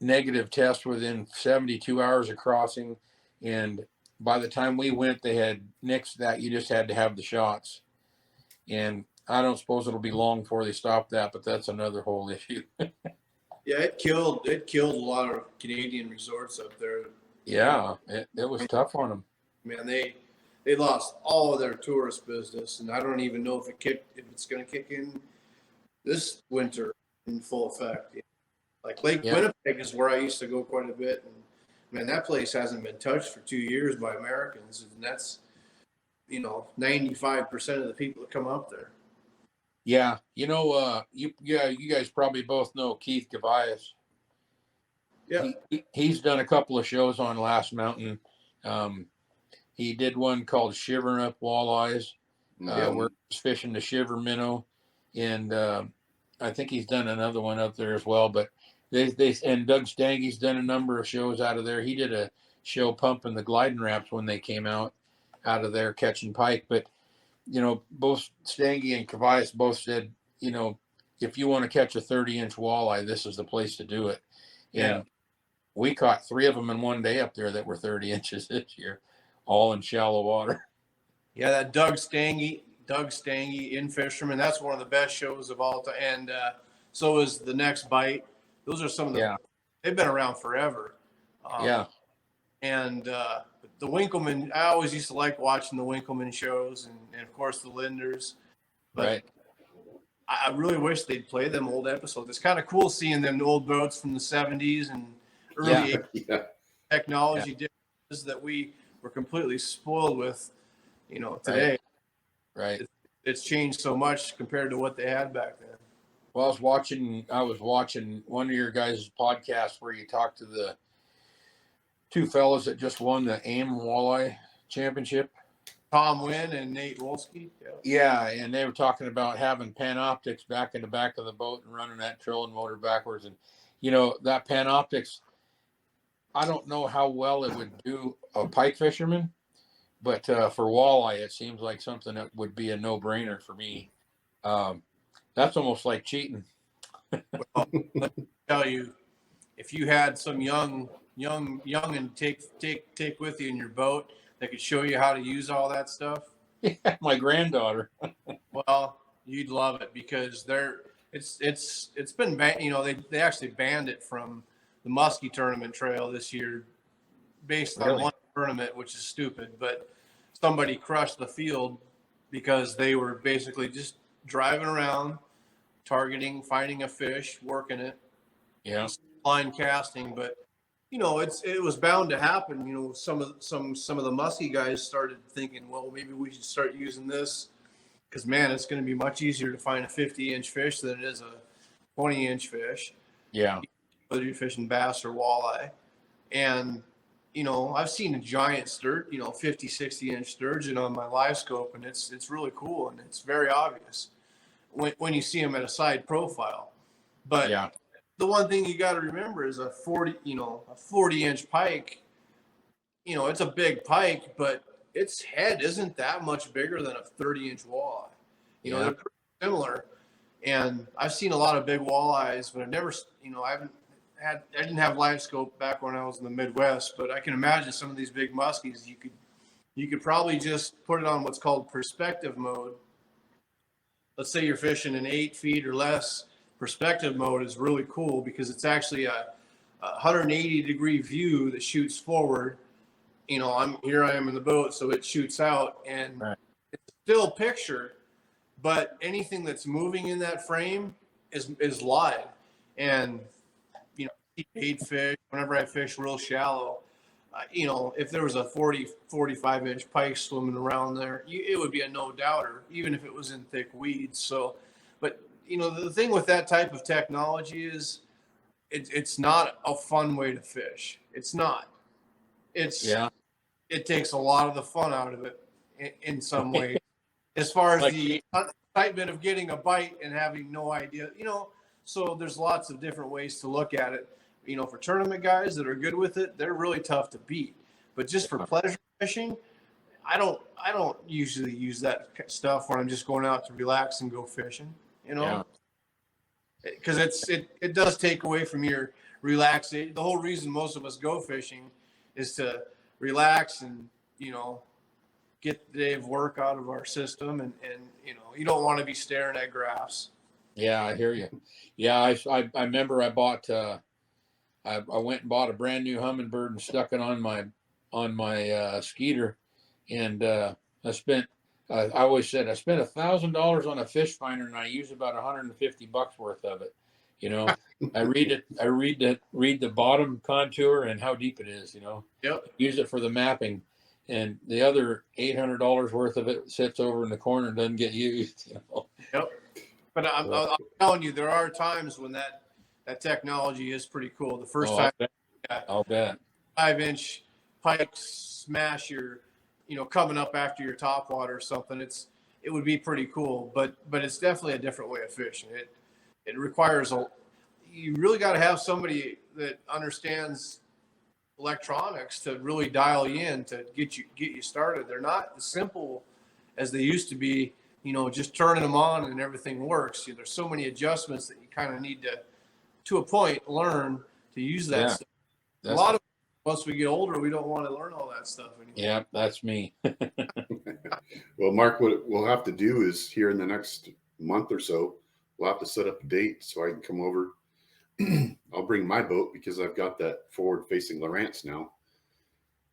negative test within 72 hours of crossing. And by the time we went, they had nixed that. You just had to have the shots. And I don't suppose it'll be long before they stop that, but that's another whole issue. Yeah, it killed a lot of Canadian resorts up there. Yeah, it was tough on them. Man, they lost all of their tourist business, and I don't even know if it's going to kick in this winter in full effect. Like Lake Winnipeg is where I used to go quite a bit, and man, that place hasn't been touched for 2 years by Americans, and that's 95% of the people that come up there. Yeah, you guys probably both know Keith Gavias. Yeah, he's done a couple of shows on Last Mountain. He did one called Shivering Up Walleyes, where he's fishing the shiver minnow, and I think he's done another one up there as well. But and Doug Stange's done a number of shows out of there. He did a show pumping the gliding wraps when they came out of there catching pike. But both Stange and Gavias both said, if you want to catch a 30-inch walleye, this is the place to do it. And we caught 3 of them in one day up there that were 30 inches this year, all in shallow water. Yeah, that Doug Stange in Fisherman, that's one of the best shows of all time. And so is The Next Bite. Those are some of the they've been around forever. And the Winkleman, I always used to like watching the Winkleman shows and of course the Linders. But right. I really wish they'd play them old episodes. It's kind of cool seeing them old boats from the 70s and early 80s technology differences that we were completely spoiled with, today. Right. It's changed so much compared to what they had back then. Well, I was watching one of your guys' podcasts where you talked to the 2 fellows that just won the AIM Walleye Championship. Tom Wynn and Nate Wolski. Yeah, and they were talking about having Panoptics back in the back of the boat and running that trolling motor backwards. And, that Panoptics, I don't know how well it would do a pike fisherman, but for walleye, it seems like something that would be a no-brainer for me. That's almost like cheating. Well, let me tell you, if you had some young and take with you in your boat that could show you how to use all that stuff. Yeah, my granddaughter. Well, you'd love it because it's been banned. They actually banned it from the Muskie tournament trail this year based on one tournament, which is stupid, but somebody crushed the field because they were basically just driving around, targeting, finding a fish, working it, line casting. But it was bound to happen. Some of the musky guys started thinking, well, maybe we should start using this because man, it's going to be much easier to find a 50-inch fish than it is a 20-inch fish. Yeah, whether you're fishing bass or walleye. And I've seen a giant 50, 60-inch sturgeon on my live scope, and it's really cool and it's very obvious when you see them at a side profile. But the one thing you got to remember is a 40-inch pike. It's a big pike, but its head isn't that much bigger than a 30-inch walleye. They're pretty similar. And I've seen a lot of big walleyes, but I've never, I didn't have live scope back when I was in the Midwest, but I can imagine some of these big muskies, you could probably just put it on what's called perspective mode. Let's say you're fishing in 8 feet or less. Perspective mode is really cool because it's actually a 180-degree view that shoots forward. I am in the boat, so it shoots out, and it's a still picture, but anything that's moving in that frame is live. And bait fish, whenever I fish real shallow, if there was a 45-inch pike swimming around there, it would be a no-doubter, even if it was in thick weeds. So, but the thing with that type of technology is it's not a fun way to fish. It's not. It takes a lot of the fun out of it in some ways, as far as the excitement of getting a bite and having no idea. So there's lots of different ways to look at it. for tournament guys that are good with it, they're really tough to beat. But just for pleasure fishing, I don't usually use that stuff when I'm just going out to relax and go fishing, because it does take away from your relaxation. The whole reason most of us go fishing is to relax and, get the day of work out of our system. And you don't want to be staring at graphs. Yeah, I hear you. Yeah, I remember I bought I went and bought a brand new Humminbird and stuck it on my Skeeter, and I spent I always said I spent $1,000 on a fish finder and I use about $150 worth of it. I read the bottom contour and how deep it is. Yep. Use it for the mapping, and the other $800 worth of it sits over in the corner and doesn't get used. Yep. But I'm telling you, there are times when that technology is pretty cool. The first time I'll bet 5-inch Pike smash your, coming up after your top water or something, it would be pretty cool. But it's definitely a different way of fishing. It requires you really got to have somebody that understands electronics to really dial you in to get you started. They're not as simple as they used to be. Just turning them on and everything works. There's so many adjustments that you kind of need to a point, learn to use that stuff. A lot of once we get older, we don't want to learn all that stuff anymore. Yeah, that's me. Well, Mark, what we'll have to do is here in the next month or so, we'll have to set up a date so I can come over. I'll bring my boat because I've got that forward-facing Lowrance now.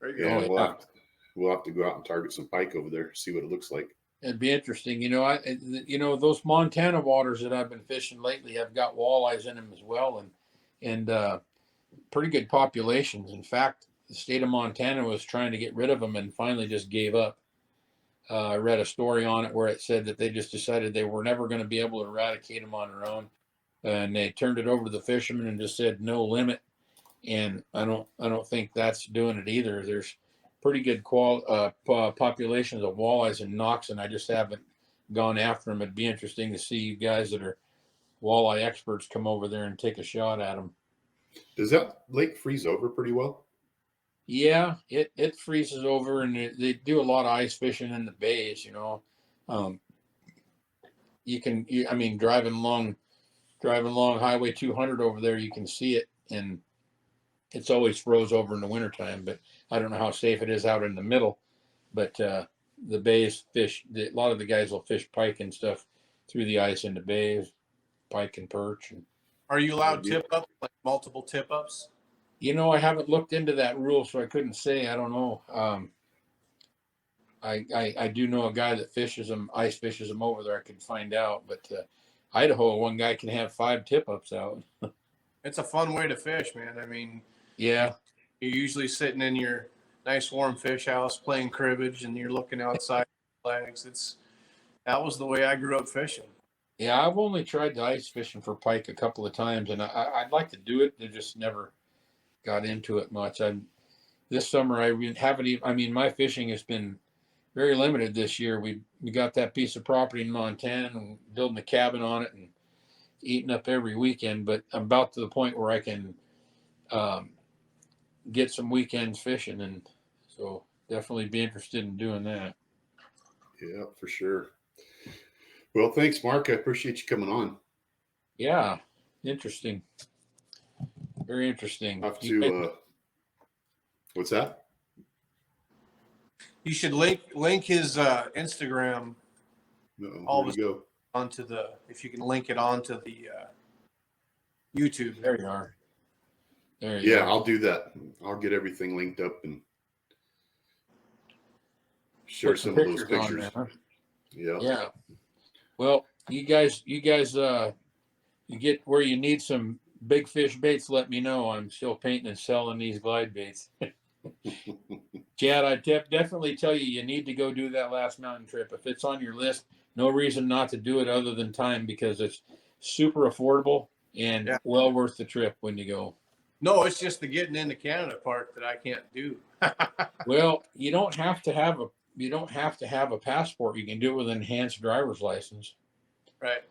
And we'll have to go out and target some pike over there, see what it looks like. It'd be interesting. Those Montana waters that I've been fishing lately have got walleyes in them as well, and pretty good populations. In fact, the state of Montana was trying to get rid of them and finally just gave up. I read a story on it where it said that they just decided they were never going to be able to eradicate them on their own, and they turned it over to the fishermen and just said no limit. And I don't think that's doing it either. There's pretty good populations of walleyes in Knox, and I just haven't gone after them. It'd be interesting to see you guys that are walleye experts come over there and take a shot at them. Does that lake freeze over pretty well? Yeah, it freezes over, and they do a lot of ice fishing in the bays. Driving along Highway 200 over there, you can see it, and it's always froze over in the wintertime, but I don't know how safe it is out in the middle. But the bays a lot of the guys will fish pike and stuff through the ice in the bays, pike and perch. Are you allowed tip up, like multiple tip ups? I haven't looked into that rule, so I couldn't say. I don't know. I do know a guy that ice fishes them over there. I could find out, but Idaho, one guy can have 5 tip ups out. It's a fun way to fish, man. I mean, yeah, you're usually sitting in your nice warm fish house playing cribbage, and you're looking outside flags. That was the way I grew up fishing. Yeah, I've only tried the ice fishing for pike a couple of times, and I'd like to do it. I just never got into it much. This summer I haven't even. I mean, my fishing has been very limited this year. We got that piece of property in Montana and building a cabin on it and eating up every weekend. But I'm about to the point where I can get some weekends fishing, and so definitely be interested in doing that. Yeah, for sure. Well, thanks, Mark. I appreciate you coming on. Yeah, interesting. Very interesting. What's that? You should link his Instagram. Where'd you go? If you can link it onto the YouTube. There you are. There you go. I'll do that. I'll get everything linked up and share some of those pictures. There, huh? Yeah. Yeah. Well, you guys, you get where you need some big fish baits, let me know. I'm still painting and selling these glide baits. Chad, I definitely tell you need to go do that last mountain trip. If it's on your list, no reason not to do it other than time, because it's super affordable and well worth the trip when you go. No, it's just the getting into Canada part that I can't do. Well, you don't have to have a passport. You can do it with an enhanced driver's license. Right.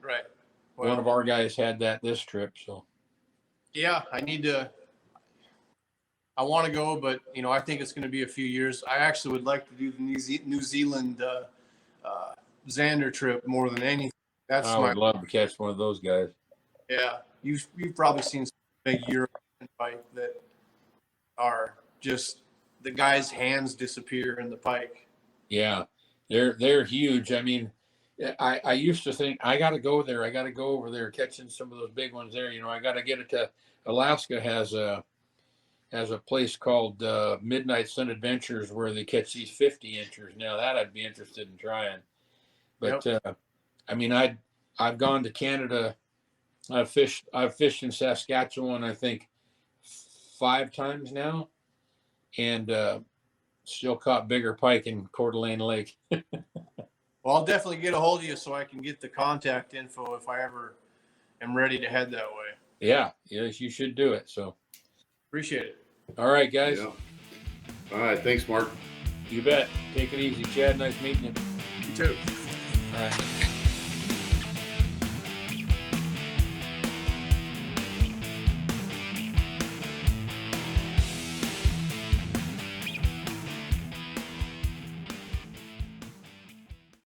Well, one of our guys had that this trip, so. Yeah, I need to I want to go, but I think it's going to be a few years. I actually would like to do the New Zealand Xander trip more than anything. That's I would love to catch one of those guys. Yeah. You've probably seen some big European pike that are just the guy's hands disappear in the pike. Yeah, they're huge. I mean, I used to think I got to go there. I got to go over there catching some of those big ones there. I got to get it to Alaska has a place called Midnight Sun Adventures where they catch these 50 inchers. Now that I'd be interested in trying. But I mean, I've gone to Canada. I've fished in Saskatchewan, I think 5 times now, and still caught bigger pike in Coeur d'Alene Lake. Well, I'll definitely get a hold of you so I can get the contact info if I ever am ready to head that way. Yeah, yes, you should do it. So appreciate it. All right, guys. Yeah. All right. Thanks, Mark. You bet. Take it easy, Chad. Nice meeting you. You too. All right.